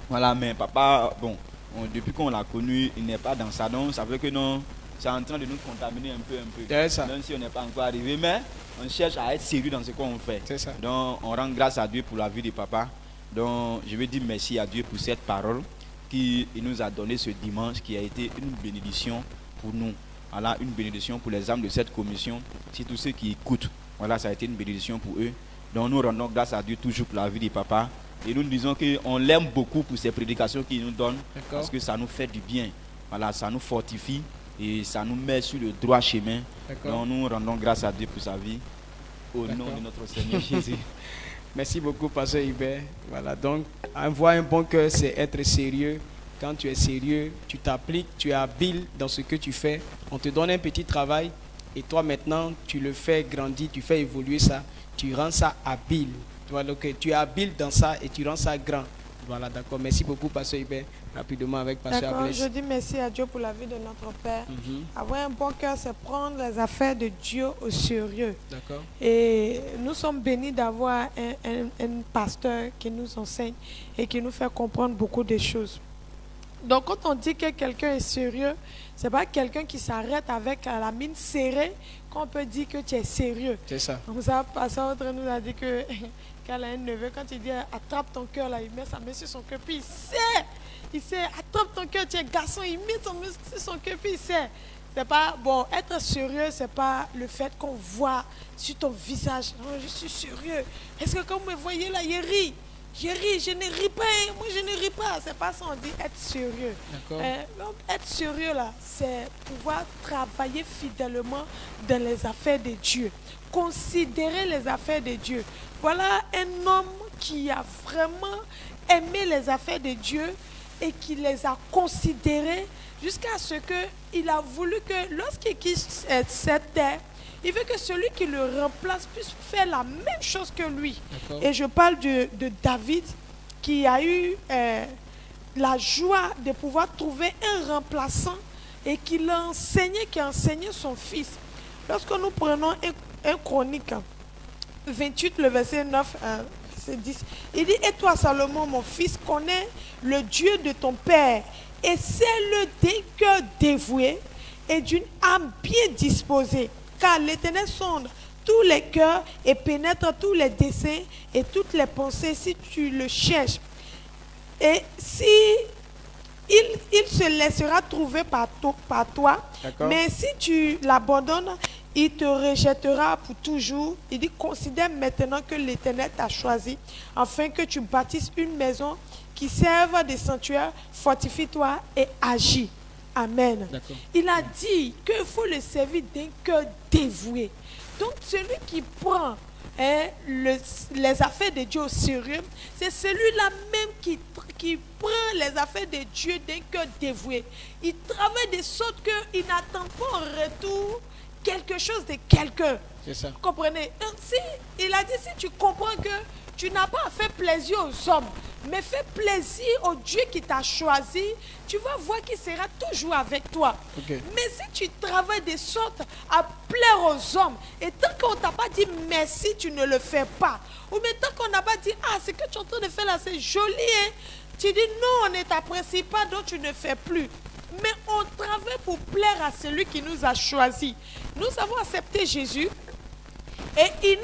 Voilà, mais papa, bon, depuis qu'on l'a connu, il n'est pas dans ça. Donc, ça veut que non, c'est en train de nous contaminer un peu. Même si on n'est pas encore arrivé, mais on cherche à être sérieux dans ce qu'on fait. Donc, on rend grâce à Dieu pour la vie de papa. Donc, je veux dire merci à Dieu pour cette parole qu'il nous a donnée ce dimanche, qui a été une bénédiction pour nous. Voilà, une bénédiction pour les âmes de cette commission. Si tous ceux qui écoutent, voilà, ça a été une bénédiction pour eux. Donc, nous rendons grâce à Dieu toujours pour la vie de papa. Et nous disons qu'on l'aime beaucoup pour ces prédications qu'il nous donne, parce que ça nous fait du bien. Voilà, ça nous fortifie et ça nous met sur le droit chemin. Donc nous rendons grâce à Dieu pour sa vie. Au nom de notre Seigneur Jésus. Merci beaucoup, Pasteur Hubert. Voilà, donc avoir un bon cœur, c'est être sérieux. Quand tu es sérieux, tu t'appliques, tu es habile dans ce que tu fais. On te donne un petit travail et toi maintenant, tu le fais grandir, tu fais évoluer ça, tu rends ça habile. Donc, tu es habile dans ça et tu rends ça grand. Voilà, d'accord. Merci beaucoup, Pasteur Hubert. Rapidement avec Pasteur Ablès. Je dis merci à Dieu pour la vie de notre Père. Avoir un bon cœur, c'est prendre les affaires de Dieu au sérieux. D'accord. Et nous sommes bénis d'avoir un pasteur qui nous enseigne et qui nous fait comprendre beaucoup de choses. Donc, quand on dit que quelqu'un est sérieux, c'est pas quelqu'un qui s'arrête avec la mine serrée qu'on peut dire que tu es sérieux. C'est ça. Comme ça, Pasteur nous a dit que qu'elle a un neveu, quand il dit attrape ton cœur, là, il met sa main sur son cœur, puis il sait, attrape ton cœur, tu es garçon, il met son main sur son cœur, puis il sait. C'est pas, bon, être sérieux, c'est pas le fait qu'on voit sur ton visage, oh, je suis sérieux. Est-ce que quand vous me voyez là, il rit? Je ris, je ne ris pas, moi je ne ris pas. C'est pas ça, on dit être sérieux. Donc, être sérieux là, c'est pouvoir travailler fidèlement dans les affaires de Dieu. Considérer les affaires de Dieu. Voilà un homme qui a vraiment aimé les affaires de Dieu et qui les a considérées jusqu'à ce qu'il a voulu que lorsqu'il quitte cette terre, il veut que celui qui le remplace puisse faire la même chose que lui. Et je parle de David qui a eu la joie de pouvoir trouver un remplaçant et qui a enseigné son fils. Lorsque nous prenons un Chronique 28, le verset 9, verset 10, il dit « Et toi, Salomon, mon fils, connais le Dieu de ton père et sais-le d'un cœur dévoué et d'une âme bien disposée. Car l'Éternel sonde tous les cœurs et pénètre tous les desseins et toutes les pensées si tu le cherches. Et si il se laissera trouver par toi, mais si tu l'abandonnes, il te rejettera pour toujours. Il dit, considère maintenant que l'Éternel t'a choisi, afin que tu bâtisses une maison qui serve de sanctuaire, fortifie-toi et agis. Amen. Il a dit qu'il faut le servir d'un cœur dévoué. Donc celui qui prend les affaires de Dieu au sérieux, c'est celui-là même qui prend les affaires de Dieu d'un cœur dévoué. Il travaille de sorte qu'il n'attend pas en retour quelque chose de quelqu'un. C'est ça. Vous comprenez? Il a dit, si tu comprends que tu n'as pas à faire plaisir aux hommes, mais fais plaisir au Dieu qui t'a choisi, tu vas voir qu'il sera toujours avec toi. Mais si tu travailles de sorte à plaire aux hommes, et tant qu'on ne t'a pas dit merci, tu ne le fais pas. Ou mais tant qu'on n'a pas dit, ce que tu es en train de faire là, c'est joli, hein? Tu dis non, on ne t'apprécie pas, donc tu ne fais plus. Mais on travaille pour plaire à celui qui nous a choisi. Nous avons accepté Jésus et il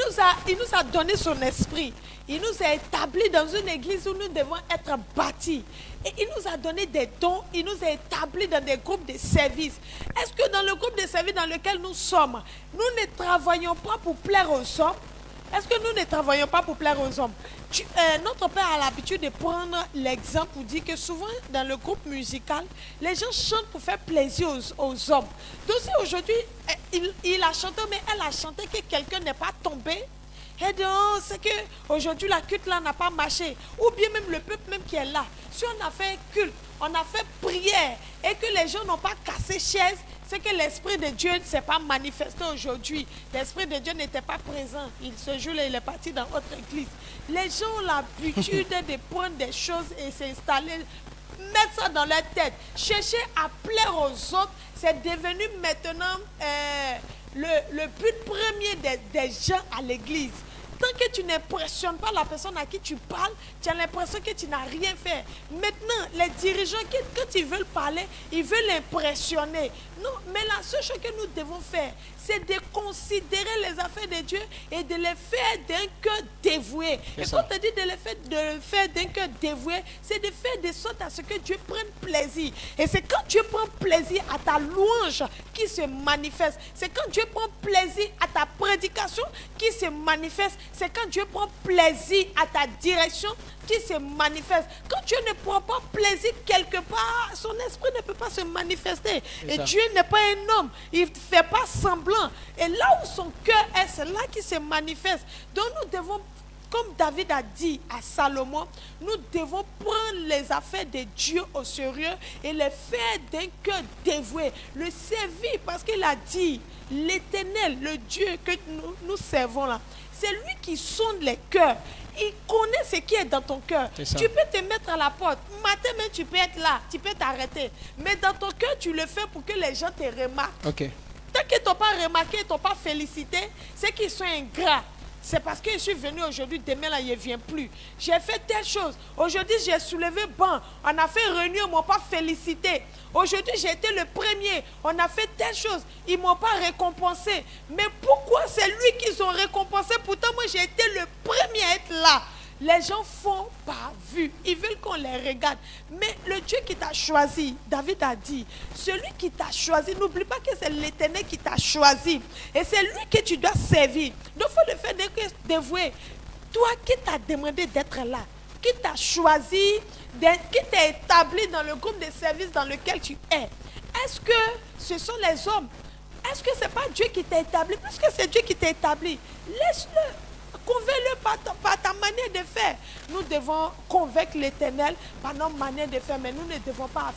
nous a donné son esprit. Il nous a établis dans une église où nous devons être bâtis. Et il nous a donné des dons, il nous a établis dans des groupes de service. Est-ce que dans le groupe de service dans lequel nous sommes, nous ne travaillons pas pour plaire aux hommes? Est-ce que nous ne travaillons pas pour plaire aux hommes? Notre père a l'habitude de prendre l'exemple pour dire que souvent dans le groupe musical, les gens chantent pour faire plaisir aux hommes. Donc si aujourd'hui, il a chanté, mais elle a chanté que quelqu'un n'est pas tombé, et donc c'est qu'aujourd'hui la culte là n'a pas marché. Ou bien même le peuple même qui est là, si on a fait culte, on a fait prière, et que les gens n'ont pas cassé chaise, c'est que l'Esprit de Dieu ne s'est pas manifesté aujourd'hui. L'Esprit de Dieu n'était pas présent. Ce jour-là, il est parti dans notre église. Les gens ont l'habitude de prendre des choses et s'installer, mettre ça dans leur tête. Chercher à plaire aux autres, c'est devenu maintenant le but premier des gens à l'église. Tant que tu n'impressionnes pas la personne à qui tu parles, tu as l'impression que tu n'as rien fait. Maintenant, les dirigeants, quand ils veulent parler, ils veulent impressionner. Non, mais la seule chose que nous devons faire, c'est de considérer les affaires de Dieu et de les faire d'un cœur dévoué. Et quand on te dit de le faire d'un cœur dévoué, c'est de faire de sorte à ce que Dieu prenne plaisir. Et c'est quand Dieu prend plaisir à ta louange qui se manifeste. C'est quand Dieu prend plaisir à ta prédication qui se manifeste. C'est quand Dieu prend plaisir à ta direction qui se manifeste. Quand Dieu ne prend pas plaisir quelque part, son esprit ne peut pas se manifester. Et Dieu n'est pas un homme. Il ne fait pas semblant. Et là où son cœur est, c'est là qu'il se manifeste. Donc nous devons, comme David a dit à Salomon, nous devons prendre les affaires de Dieu au sérieux et les faire d'un cœur dévoué, le servir parce qu'il a dit, l'Éternel, le Dieu que nous servons là, c'est lui qui sonde les cœurs. Il connaît ce qui est dans ton cœur. Tu peux te mettre à la porte. Matin même, tu peux être là. Tu peux t'arrêter. Mais dans ton cœur, tu le fais pour que les gens te remarquent. Okay. Tant qu'ils ne t'ont pas remarqué, ils ne t'ont pas félicité, c'est qu'ils sont ingrats. C'est parce que je suis venu aujourd'hui, demain là, il ne vient plus. J'ai fait telle chose. Aujourd'hui, j'ai soulevé banc. On a fait réunion, ils ne m'ont pas félicité. Aujourd'hui, j'ai été le premier. On a fait telle chose. Ils ne m'ont pas récompensé. Mais pourquoi c'est lui qu'ils ont récompensé? Pourtant, moi, j'ai été le premier à être là. Les gens font par vue. Ils veulent qu'on les regarde. Mais le Dieu qui t'a choisi, David a dit, celui qui t'a choisi, n'oublie pas que c'est l'Éternel qui t'a choisi. Et c'est lui que tu dois servir. Donc, il faut le faire dévouer. Toi qui t'as demandé d'être là, qui t'a choisi, qui t'a établi dans le groupe de service dans lequel tu es. Est-ce que ce sont les hommes? Est-ce que ce n'est pas Dieu qui t'a établi? Puisque c'est Dieu qui t'a établi, laisse-le. Convainc-le par ta manière de faire. Nous devons convaincre l'Éternel par notre manière de faire, mais nous ne devons pas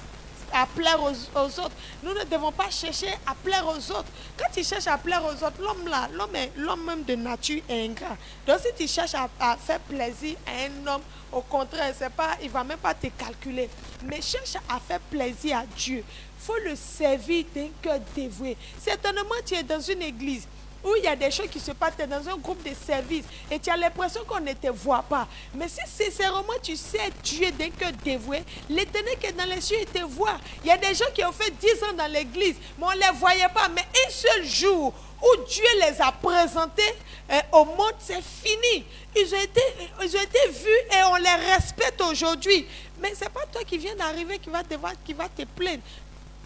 à plaire aux autres. Nous ne devons pas chercher à plaire aux autres. Quand tu cherches à plaire aux autres, l'homme même de nature est ingrat. Donc si tu cherches à faire plaisir à un homme, au contraire, il ne va même pas te calculer. Mais cherche à faire plaisir à Dieu. Il faut le servir d'un cœur dévoué. Certainement, tu es dans une église où il y a des choses qui se passent dans un groupe de service et tu as l'impression qu'on ne te voit pas. Mais si sincèrement tu sais Dieu d'un cœur dévoué, l'Éternel qui est dans les cieux, il te voit. Il y a des gens qui ont fait 10 ans dans l'église, mais on ne les voyait pas. Mais un seul jour où Dieu les a présentés au monde, c'est fini. Ils ont été vus et on les respecte aujourd'hui. Mais ce n'est pas toi qui viens d'arriver qui va te plaindre.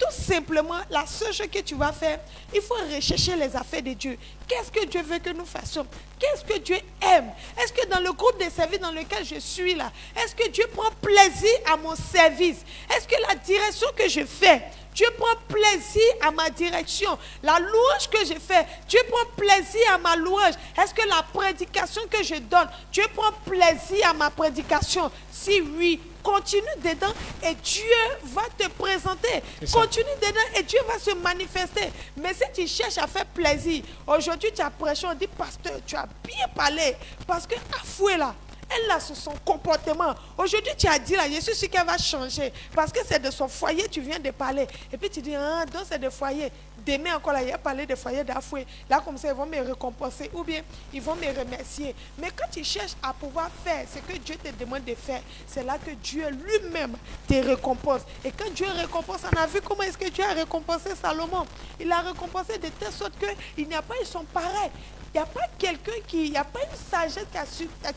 Tout simplement, la seule chose que tu vas faire, il faut rechercher les affaires de Dieu. Qu'est-ce que Dieu veut que nous fassions? Qu'est-ce que Dieu aime? Est-ce que dans le groupe de service dans lequel je suis là, est-ce que Dieu prend plaisir à mon service? Est-ce que la direction que je fais, Dieu prend plaisir à ma direction? La louange que je fais, Dieu prend plaisir à ma louange? Est-ce que la prédication que je donne, Dieu prend plaisir à ma prédication? Si oui, continue dedans et Dieu va te présenter. Continue dedans et Dieu va se manifester. Mais si tu cherches à faire plaisir, aujourd'hui tu as prêché, on dit pasteur, tu as bien parlé. Parce que Afoué là, elle a son comportement. Aujourd'hui, tu as dit là, je suis sûr qu'elle va changer. Parce que c'est de son foyer, tu viens de parler. Et puis tu dis, ah, donc c'est de foyer. Demain encore, là, il a parlé de foyer d'Afoué. Là, comme ça, ils vont me récompenser. Ou bien, ils vont me remercier. Mais quand tu cherches à pouvoir faire ce que Dieu te demande de faire, c'est là que Dieu lui-même te récompense. Et quand Dieu récompense, on a vu comment est-ce que Dieu a récompensé Salomon. Il a récompensé de telle sorte qu'il n'y a pas, ils sont pareils. Il n'y a pas quelqu'un il n'y a pas une sagesse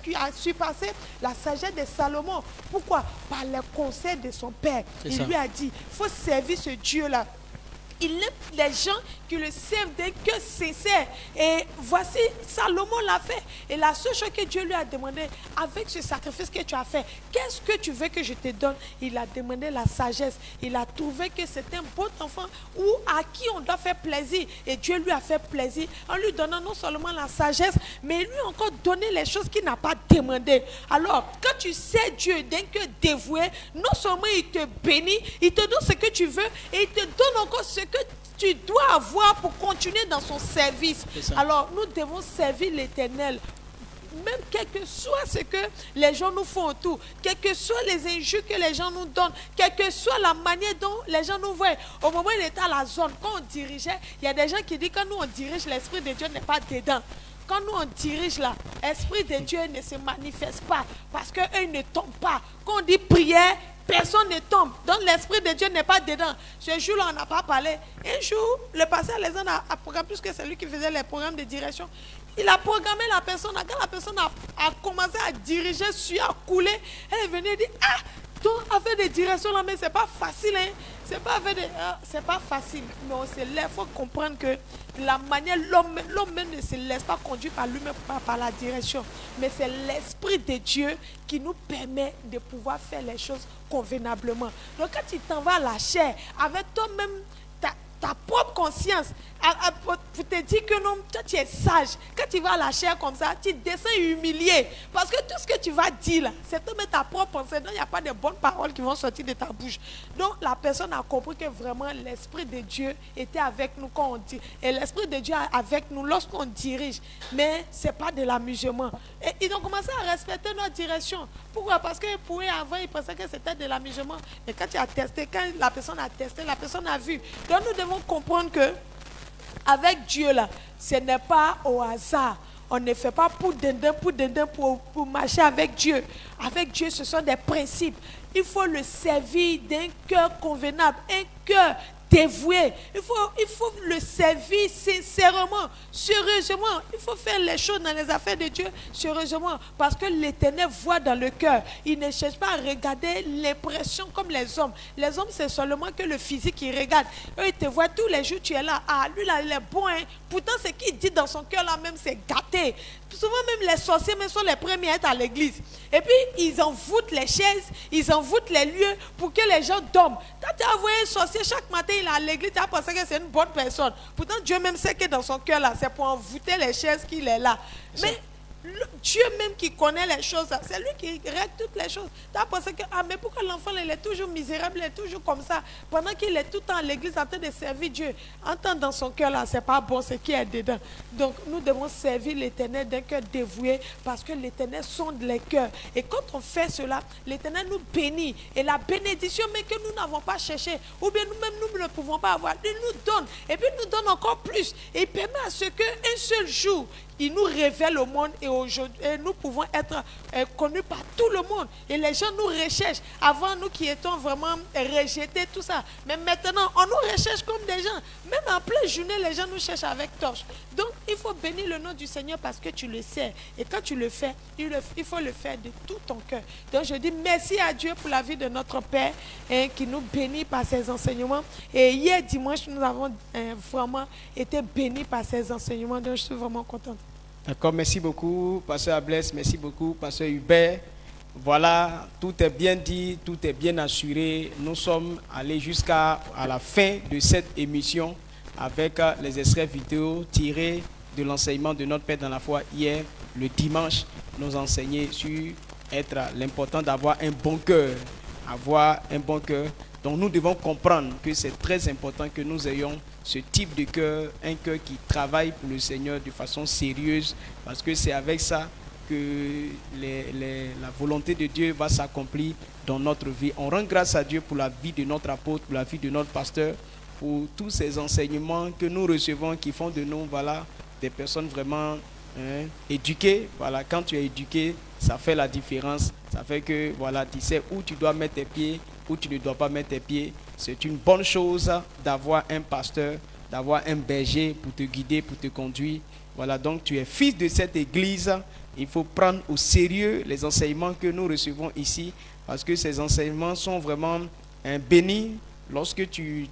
qui a surpassé la sagesse de Salomon. Pourquoi? Par le conseil de son père. Il lui a dit, il faut servir ce Dieu-là. Il aime les gens qui le servent d'un cœur sincère. Et voici, Salomon l'a fait. Et la seule chose que Dieu lui a demandé, avec ce sacrifice que tu as fait, qu'est-ce que tu veux que je te donne? Il a demandé la sagesse. Il a trouvé que c'est un bon enfant à qui on doit faire plaisir. Et Dieu lui a fait plaisir en lui donnant non seulement la sagesse, mais lui a encore donné les choses qu'il n'a pas demandé. Alors, quand tu sais Dieu d'un cœur dévoué, non seulement il te bénit, il te donne ce que tu veux et il te donne encore ce que tu dois avoir pour continuer dans son service. Alors, nous devons servir l'Éternel. Même quel que soit ce que les gens nous font autour, quelles que soient les injures que les gens nous donnent, quelle que soit la manière dont les gens nous voient. Au moment où il était à la zone, quand on dirigeait, il y a des gens qui disent que quand nous on dirige, l'Esprit de Dieu n'est pas dedans. Quand nous on dirige là, l'Esprit de Dieu ne se manifeste pas parce qu'eux ne tombent pas. Quand on dit prière, personne ne tombe. Donc l'Esprit de Dieu n'est pas dedans. Ce jour-là, on n'a pas parlé. Un jour, le pasteur Alexandre a programmé, puisque c'est lui qui faisait les programmes de direction. Il a programmé la personne. Quand la personne a commencé à diriger, à couler, elle est venue dire, ah, ton affaire de direction là, mais c'est pas facile, hein. C'est pas facile. Mais on se lève, il faut comprendre que la manière, l'homme ne se laisse pas conduire par lui-même, par la direction. Mais c'est l'Esprit de Dieu qui nous permet de pouvoir faire les choses convenablement. Donc quand tu t'en vas à la chair, avec toi-même, ta ta propre conscience pour te dire que non, toi tu es sage. Quand tu vas à la chair comme ça, tu descends humilié. Parce que tout ce que tu vas dire là, c'est ta propre pensée. Donc il n'y a pas de bonnes paroles qui vont sortir de ta bouche. Donc la personne a compris que vraiment l'Esprit de Dieu était avec nous quand on dit. Et l'Esprit de Dieu est avec nous lorsqu'on dirige. Mais ce n'est pas de l'amusement. Et ils ont commencé à respecter notre direction. Pourquoi? Parce que pour eux, avant, ils pensaient que c'était de l'amusement. Mais quand tu as testé, quand la personne a testé, la personne a vu. Donc nous devons comprendre que avec Dieu là, ce n'est pas au hasard. On ne fait pas pour marcher avec Dieu. Avec Dieu, ce sont des principes. Il faut le servir d'un cœur convenable, un cœur dévoué. Il faut le servir sincèrement, sérieusement. Il faut faire les choses dans les affaires de Dieu sérieusement. Parce que l'Éternel voit dans le cœur. Il ne cherche pas à regarder l'impression comme les hommes. Les hommes, c'est seulement que le physique qui regarde. Eux, ils te voient tous les jours, tu es là. Ah, lui là, il est bon. Hein? Pourtant, ce qu'il dit dans son cœur là même, c'est gâté. Souvent même les sorciers même sont les premiers à être à l'église. Et puis, ils envoûtent les chaises, ils envoûtent les lieux pour que les gens dorment. Quand tu as envoyé un sorcier chaque matin, il est à l'église, tu as pensé que c'est une bonne personne. Pourtant, Dieu même sait que dans son cœur là, c'est pour envoûter les chaises qu'il est là. Mais Dieu même qui connaît les choses, c'est lui qui règle toutes les choses. Tu as pensé que, mais pourquoi l'enfant il est toujours misérable, il est toujours comme ça, pendant qu'il est tout le temps à l'église en train de servir Dieu. Entendre dans son cœur là, c'est pas bon ce qui est dedans. Donc nous devons servir l'Éternel d'un cœur dévoué, parce que l'Éternel sonde les cœurs. Et quand on fait cela, l'Éternel nous bénit. Et la bénédiction mais que nous n'avons pas cherché, ou bien nous-mêmes nous ne pouvons pas avoir, il nous donne. Et puis il nous donne encore plus. Et il permet à ce qu'un seul jour, il nous révèle au monde, et aujourd'hui nous pouvons être connus par tout le monde. Et les gens nous recherchent. Avant, nous qui étions vraiment rejetés, tout ça. Mais maintenant, on nous recherche comme des gens. Même en pleine journée, les gens nous cherchent avec torche. Donc, il faut bénir le nom du Seigneur parce que tu le sais. Et quand tu le fais, il faut le faire de tout ton cœur. Donc, je dis merci à Dieu pour la vie de notre Père qui nous bénit par ses enseignements. Et hier, dimanche, nous avons vraiment été bénis par ses enseignements. Donc, je suis vraiment contente. D'accord, merci beaucoup, Pasteur Ablès, merci beaucoup, Pasteur Hubert. Voilà, tout est bien dit, tout est bien assuré. Nous sommes allés jusqu'à la fin de cette émission avec les extraits vidéo tirés de l'enseignement de notre Père dans la foi hier, le dimanche, nous enseigner sur l'important d'avoir un bon cœur, avoir un bon cœur. Donc nous devons comprendre que c'est très important que nous ayons ce type de cœur, un cœur qui travaille pour le Seigneur de façon sérieuse, parce que c'est avec ça que la volonté de Dieu va s'accomplir dans notre vie. On rend grâce à Dieu pour la vie de notre apôtre, pour la vie de notre pasteur, pour tous ces enseignements que nous recevons qui font de nous des personnes vraiment éduquées. Voilà, quand tu es éduqué, ça fait la différence. Ça fait que tu sais où tu dois mettre tes pieds, où tu ne dois pas mettre tes pieds. C'est une bonne chose d'avoir un pasteur, d'avoir un berger pour te guider, pour te conduire. Voilà, donc tu es fils de cette église. Il faut prendre au sérieux les enseignements que nous recevons ici, parce que ces enseignements sont vraiment bénis. Lorsque tu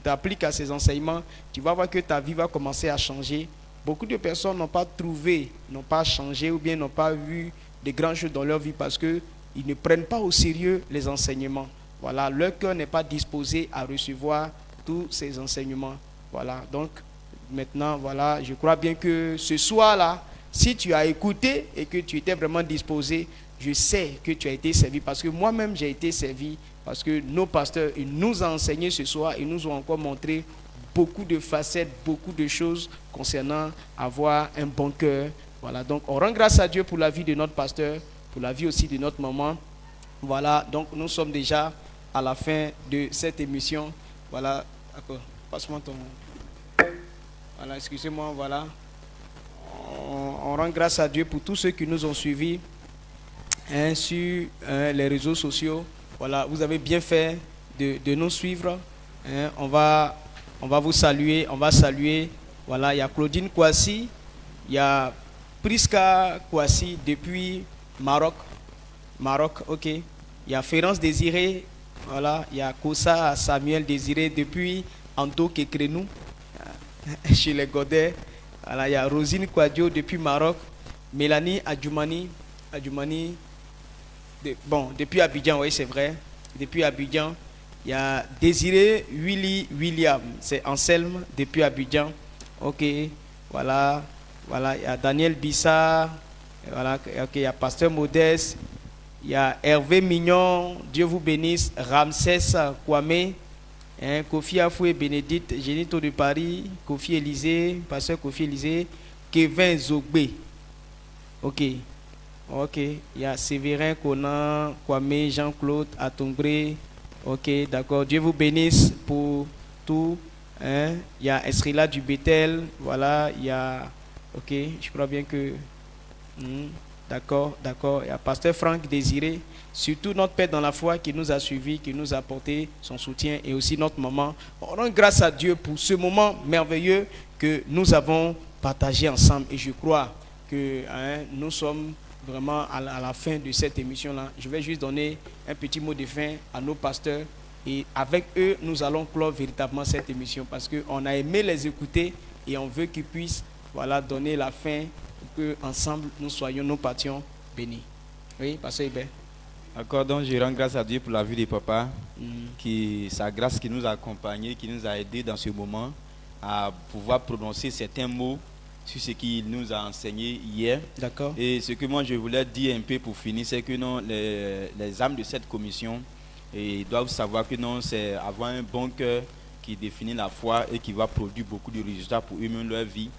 t'appliques à ces enseignements, tu vas voir que ta vie va commencer à changer. Beaucoup de personnes n'ont pas trouvé, n'ont pas changé ou bien n'ont pas vu de grands choses dans leur vie parce qu'ils ne prennent pas au sérieux les enseignements. Voilà, leur cœur n'est pas disposé à recevoir tous ces enseignements. Voilà, donc maintenant, voilà, je crois bien que ce soir-là, si tu as écouté et que tu étais vraiment disposé, je sais que tu as été servi parce que moi-même j'ai été servi, parce que nos pasteurs, ils nous ont enseigné ce soir, ils nous ont encore montré beaucoup de facettes, beaucoup de choses concernant avoir un bon cœur. Voilà, donc on rend grâce à Dieu pour la vie de notre pasteur, pour la vie aussi de notre maman. Voilà, donc nous sommes déjà à la fin de cette émission. Voilà, d'accord, passe-moi ton... Voilà, excusez-moi, voilà. On rend grâce à Dieu pour tous ceux qui nous ont suivis sur les réseaux sociaux. Voilà, vous avez bien fait de nous suivre. On va vous saluer, on va saluer. Voilà, il y a Claudine Kouassi, il y a Priska Kouassi depuis Maroc, ok. Il y a Férence Désiré, voilà, il y a Kosa Samuel Désiré depuis Ando Kekrenou, chez les Godets. Voilà, il y a Rosine Kouadio depuis Maroc, Mélanie Adjoumani, depuis Abidjan, oui c'est vrai, depuis Abidjan. Il y a Désiré William, c'est Anselme depuis Abidjan. Ok, voilà. Voilà, il y a Daniel Bissa, voilà, ok, il y a Pasteur Modeste, il y a Hervé Mignon, Dieu vous bénisse, Ramsès Kwame, hein, Kofi Afoué Bénédicte, Génito de Paris, Kofi Élysée, Pasteur Kofi Élysée, Kevin Zogbe. Ok, ok, il y a Séverin Conan, Kwame, Jean-Claude Atombré. Ok, d'accord, Dieu vous bénisse pour tout. Hein. Il y a Esrila du Bethel, voilà, il y a... Ok, je crois bien que... D'accord, d'accord. Il y a Pasteur Franck Désiré, surtout notre Père dans la foi qui nous a suivis, qui nous a apporté son soutien, et aussi notre maman. On rend grâce à Dieu pour ce moment merveilleux que nous avons partagé ensemble. Et je crois que nous sommes vraiment à la fin de cette émission-là. Je vais juste donner un petit mot de fin à nos pasteurs. Et avec eux, nous allons clore véritablement cette émission parce qu'on a aimé les écouter et on veut qu'ils puissent... Voilà, donner la fin pour que ensemble nous partions bénis. Oui, Pasteur Hubert. D'accord, donc je rends grâce à Dieu pour la vie de papa, sa grâce qui nous a accompagnés, qui nous a aidés dans ce moment à pouvoir prononcer certains mots sur ce qu'il nous a enseigné hier. D'accord. Et ce que moi je voulais dire un peu pour finir, c'est que non, les âmes de cette commission doivent savoir que non, c'est avoir un bon cœur qui définit la foi et qui va produire beaucoup de résultats pour eux-mêmes leur vie.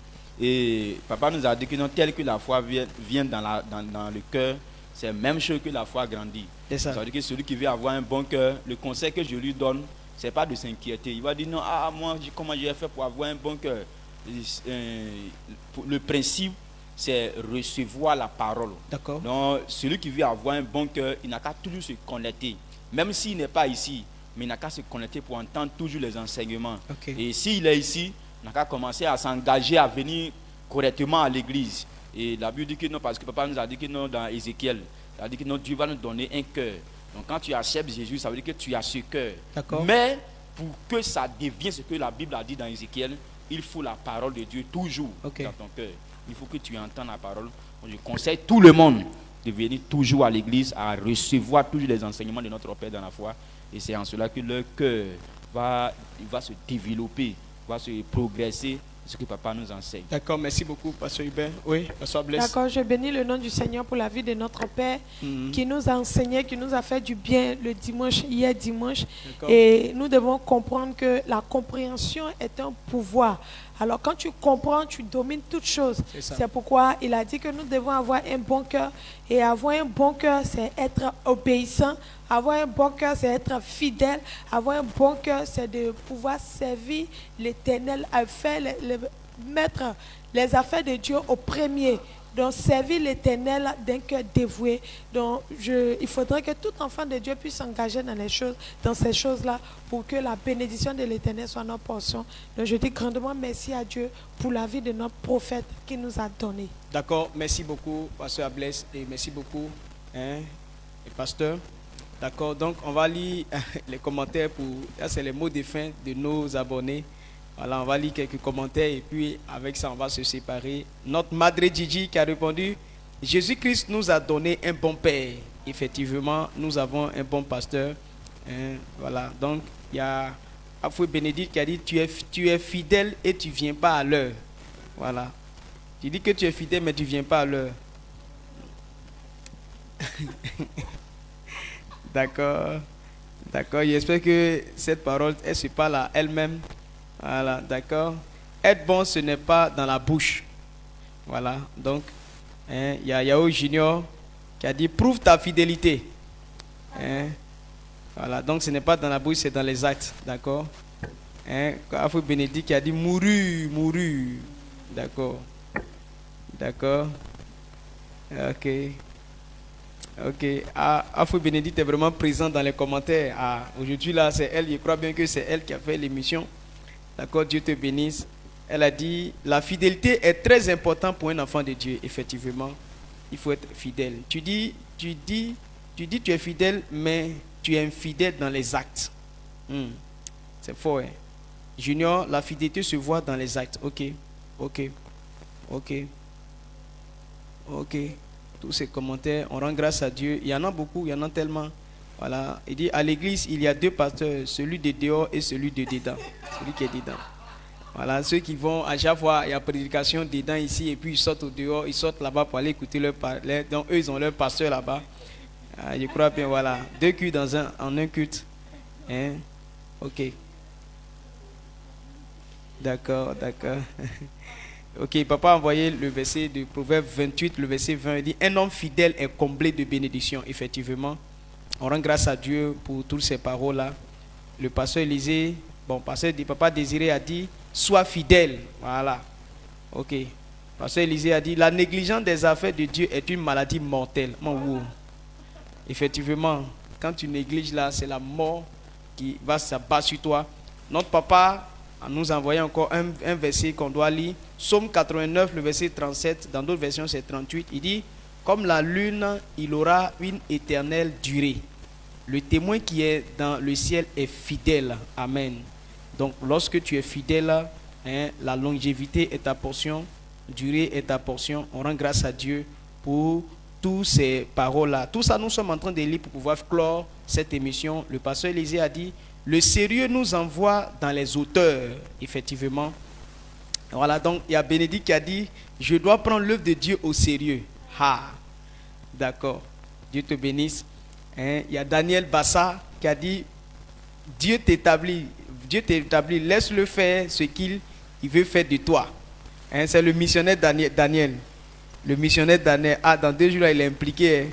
Et papa nous a dit que non, tel que la foi vient dans le cœur, c'est la même chose que la foi grandit. Ça veut dire que celui qui veut avoir un bon cœur, le conseil que je lui donne, ce n'est pas de s'inquiéter. Il va dire non, moi, comment j'ai fait pour avoir un bon cœur? Le principe, c'est recevoir la parole. D'accord. Donc, celui qui veut avoir un bon cœur, il n'a qu'à toujours se connecter. Même s'il n'est pas ici, mais il n'a qu'à se connecter pour entendre toujours les enseignements. Okay. Et s'il est ici, on a qu'à commencer à s'engager à venir correctement à l'église. Et la Bible dit que non, parce que papa nous a dit que non dans Ézéchiel, il a dit que non, Dieu va nous donner un cœur. Donc quand tu acceptes Jésus, ça veut dire que tu as ce cœur. Mais pour que ça devienne ce que la Bible a dit dans Ézéchiel, il faut la parole de Dieu toujours dans ton cœur. Il faut que tu entendes la parole. Donc, je conseille tout le monde de venir toujours à l'église, à recevoir toujours les enseignements de notre Père dans la foi. Et c'est en cela que leur cœur va se développer, va se progresser, ce que papa nous enseigne. D'accord, merci beaucoup, Pasteur Hubert. Oui, Pasteur Blaise. D'accord, je bénis le nom du Seigneur pour la vie de notre Père qui nous a enseigné, qui nous a fait du bien le dimanche, hier dimanche. Et nous devons comprendre que la compréhension est un pouvoir. Alors quand tu comprends, tu domines toutes choses. C'est pourquoi il a dit que nous devons avoir un bon cœur. Et avoir un bon cœur, c'est être obéissant. Avoir un bon cœur, c'est être fidèle. Avoir un bon cœur, c'est de pouvoir servir l'Éternel, à faire mettre les affaires de Dieu au premier. Donc, servir l'Éternel d'un cœur dévoué. Donc, il faudrait que tout enfant de Dieu puisse s'engager dans ces choses-là pour que la bénédiction de l'Éternel soit notre portion. Donc, je dis grandement merci à Dieu pour la vie de notre prophète qui nous a donné. D'accord, merci beaucoup, Pasteur Ablès, et merci beaucoup, et Pasteur. D'accord, donc on va lire les commentaires là c'est les mots de fin de nos abonnés. Voilà, on va lire quelques commentaires et puis avec ça on va se séparer. Notre Madre Gigi qui a répondu: Jésus-Christ nous a donné un bon père. Effectivement, nous avons un bon pasteur. Voilà, donc il y a Afoué Bénédicte qui a dit tu es fidèle et tu ne viens pas à l'heure. Voilà. Tu dis que tu es fidèle mais tu ne viens pas à l'heure. D'accord. D'accord, j'espère que cette parole, elle se parle à elle-même. Voilà, d'accord. Être bon, ce n'est pas dans la bouche. Voilà, donc, il y a Yao Junior qui a dit prouve ta fidélité. Voilà, donc ce n'est pas dans la bouche, c'est dans les actes. D'accord. Afou Bénédicte qui a dit mouru. D'accord. D'accord. Ok. Afou Bénédicte est vraiment présente dans les commentaires. Aujourd'hui, là, c'est elle. Je crois bien que c'est elle qui a fait l'émission. D'accord, Dieu te bénisse. Elle a dit la fidélité est très importante pour un enfant de Dieu. Effectivement, il faut être fidèle. Tu dis tu es fidèle, mais tu es infidèle dans les actes. C'est fort, hein? Junior, la fidélité se voit dans les actes. Ok. Tous ces commentaires, on rend grâce à Dieu. Il y en a beaucoup, il y en a tellement. Voilà, il dit à l'église, il y a deux pasteurs, celui de dehors et celui de dedans. Celui qui est dedans. Voilà, ceux qui vont à chaque fois, il y a prédication dedans ici, et puis ils sortent au dehors, ils sortent là-bas pour aller écouter leur parler. Donc eux, ils ont leur pasteur là-bas. Je crois bien, voilà. Deux cultes en un culte. Hein? Ok. D'accord. Ok, papa a envoyé le verset de Proverbe 28, le verset 20. Il dit, un homme fidèle est comblé de bénédictions. Effectivement, on rend grâce à Dieu pour toutes ces paroles-là. Le pasteur Élisée, papa Désiré a dit, sois fidèle. Voilà. Ok. Pasteur Élisée a dit, la négligence des affaires de Dieu est une maladie mortelle. Effectivement, quand tu négliges là, c'est la mort qui va s'abattre sur toi. Notre papa nous a envoyé encore un verset qu'on doit lire. Psaume 89, le verset 37. Dans d'autres versions, c'est 38. Il dit, comme la lune, il aura une éternelle durée. Le témoin qui est dans le ciel est fidèle. Amen. Donc, lorsque tu es fidèle, la longévité est ta portion, durée est ta portion. On rend grâce à Dieu pour toutes ces paroles-là. Tout ça, nous sommes en train de lire pour pouvoir clore cette émission. Le pasteur Élisée a dit, le sérieux nous envoie dans les auteurs, effectivement. Voilà, donc il y a Bénédicte qui a dit, je dois prendre l'œuvre de Dieu au sérieux. D'accord. Dieu te bénisse. Il y a Daniel Bassa qui a dit, Dieu t'établit, laisse-le faire ce qu'il veut faire de toi. C'est le missionnaire Daniel. Le missionnaire Daniel, dans 2 jours, là, il est impliqué.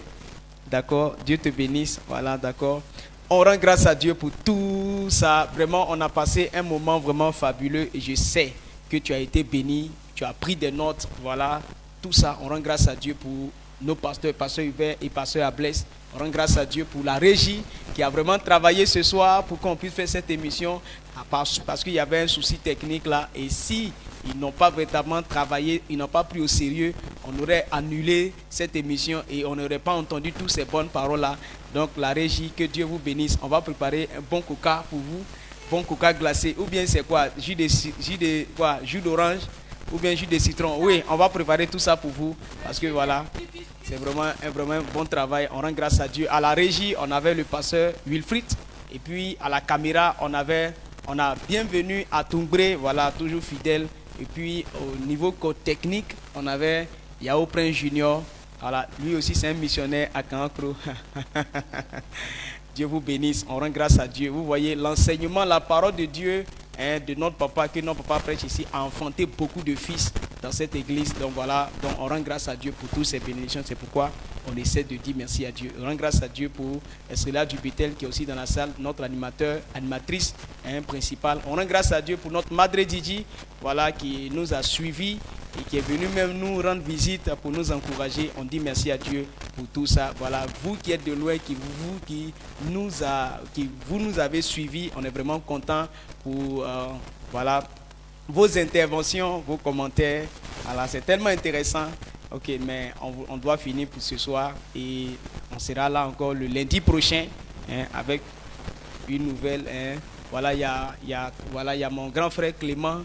D'accord, Dieu te bénisse. Voilà, d'accord. On rend grâce à Dieu pour tout ça. Vraiment, on a passé un moment vraiment fabuleux et je sais que tu as été béni, tu as pris des notes. Voilà, tout ça, on rend grâce à Dieu pour nos pasteurs, pasteur Hubert et pasteur Ablès. On rend grâce à Dieu pour la régie qui a vraiment travaillé ce soir pour qu'on puisse faire cette émission parce qu'il y avait un souci technique là. Et si ils n'ont pas véritablement travaillé, ils n'ont pas pris au sérieux, on aurait annulé cette émission et on n'aurait pas entendu toutes ces bonnes paroles là. Donc la régie, que Dieu vous bénisse. On va préparer un bon coca pour vous, bon coca glacé, ou bien c'est quoi, jus d'orange, ou bien jus de citron. Oui, on va préparer tout ça pour vous parce que voilà, c'est vraiment un bon travail. On rend grâce à Dieu. À la régie, on avait le pasteur Wilfried et puis à la caméra, on a bienvenu à Toumbré, voilà, toujours fidèle. Et puis au niveau technique, on avait Yao Prince Junior. Voilà, lui aussi c'est un missionnaire à Cancro. Dieu vous bénisse, on rend grâce à Dieu. Vous voyez, l'enseignement, la parole de Dieu, de notre papa, que notre papa prêche ici, a enfanté beaucoup de fils dans cette église. Donc voilà, donc on rend grâce à Dieu pour toutes ces bénédictions. C'est pourquoi on essaie de dire merci à Dieu. On rend grâce à Dieu pour Estrella Dubitel qui est aussi dans la salle, notre animatrice principale. On rend grâce à Dieu pour notre Madre Didi, voilà, qui nous a suivis et qui est venu même nous rendre visite pour nous encourager. On dit merci à Dieu pour tout ça. Voilà, vous qui êtes de loin, vous nous avez suivis, on est vraiment content pour voilà, vos interventions, vos commentaires. Voilà, c'est tellement intéressant. Ok, mais on doit finir pour ce soir et on sera là encore le lundi prochain avec une nouvelle. Voilà, il y a mon grand frère Clément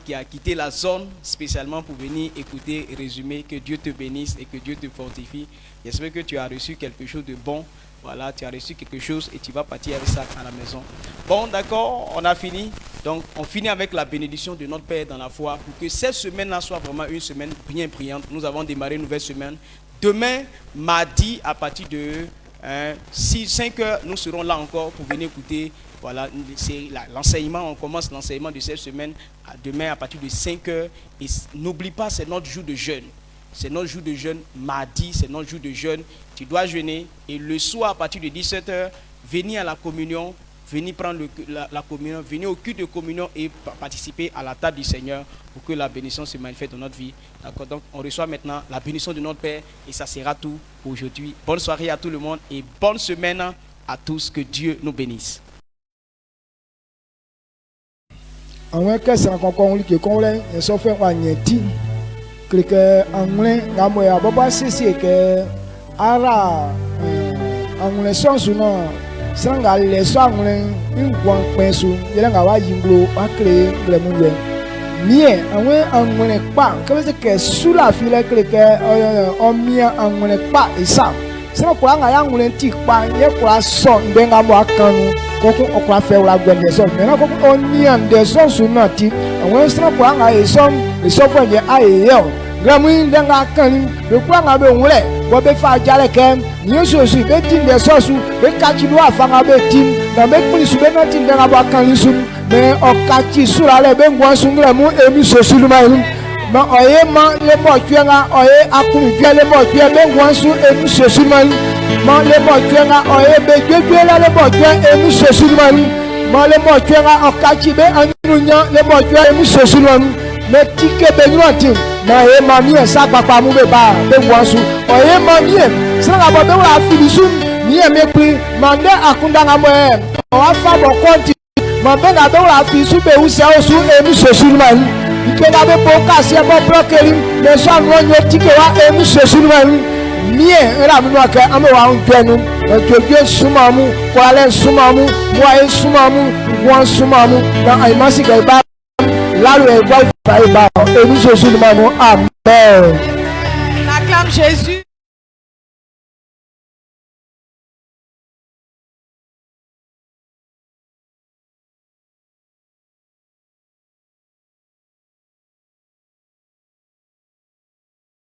qui a quitté la zone spécialement pour venir écouter et résumer. Que Dieu te bénisse et que Dieu te fortifie. J'espère que tu as reçu quelque chose de bon. Voilà, tu as reçu quelque chose et tu vas partir avec ça à la maison. Bon, d'accord, on a fini. Donc, on finit avec la bénédiction de notre Père dans la foi pour que cette semaine-là soit vraiment une semaine bien brillante. Nous avons démarré une nouvelle semaine. Demain, mardi, à partir de 5 heures, nous serons là encore pour venir écouter. Voilà, c'est l'enseignement. On commence l'enseignement de cette semaine demain à partir de 5 heures. Et n'oublie pas, c'est notre jour de jeûne. C'est notre jour de jeûne. Mardi, c'est notre jour de jeûne. Tu dois jeûner. Et le soir, à partir de 17 heures, venir à la communion. Venir prendre la communion. Venir au culte de communion et participer à la table du Seigneur pour que la bénédiction se manifeste dans notre vie. D'accord? Donc, on reçoit maintenant la bénédiction de notre Père. Et ça sera tout pour aujourd'hui. Bonne soirée à tout le monde et bonne semaine à tous. Que Dieu nous bénisse. Anwen ke san konkon li ke konle en so fe wa nyeti klike anwen ngamo ya baba sisi ke ara anwen sonsu no sanga le so anwen ngwan pensu yele nga wa yinglo akle le munye mie anwen pa ke se ke sula file klike o mia anwen pa isa c'est quoi nga ya ngulenti pa ye kwa so ndenga mo akanu koko okwa fe wala gwende so mena koko oni ande so sunati awon c'est quoi nga eso fo je ayeyo gramu ndenga kan be kwa nga be nwule bo be fa jale kem yesu su be tin de so su be kachi do afa nga be tin na be kuli su be na tin ndenga bo kan su me okachi sura le be ngwan su gramu emi so su ma ma oye ma le mo twenga oye akuru le mo twe be ngwan su emi so su ma le mo twenga oye be gbegbe la le mo twe emi so su ma le mo twenga okachi be anunya le mo twe emi so su ma me tike be nwanti na ye mami esa papa mu be ba be ngwansu oye mami sanga bo be wa filisu ni e me pri mande akunda nga mo e o afa bo konti ma be ga be wa filisu be u se osu emi sosu man ike ga be bo ka se bo brokeri me so anu onyo tike wa emi sosu man ni e ra mi no ka amo wa unjenu ojojo sumamu kwale sumamu wa sumamu wan sumamu na ai masika ba lalu e ba et nous aussi nous amen. On acclame Jésus.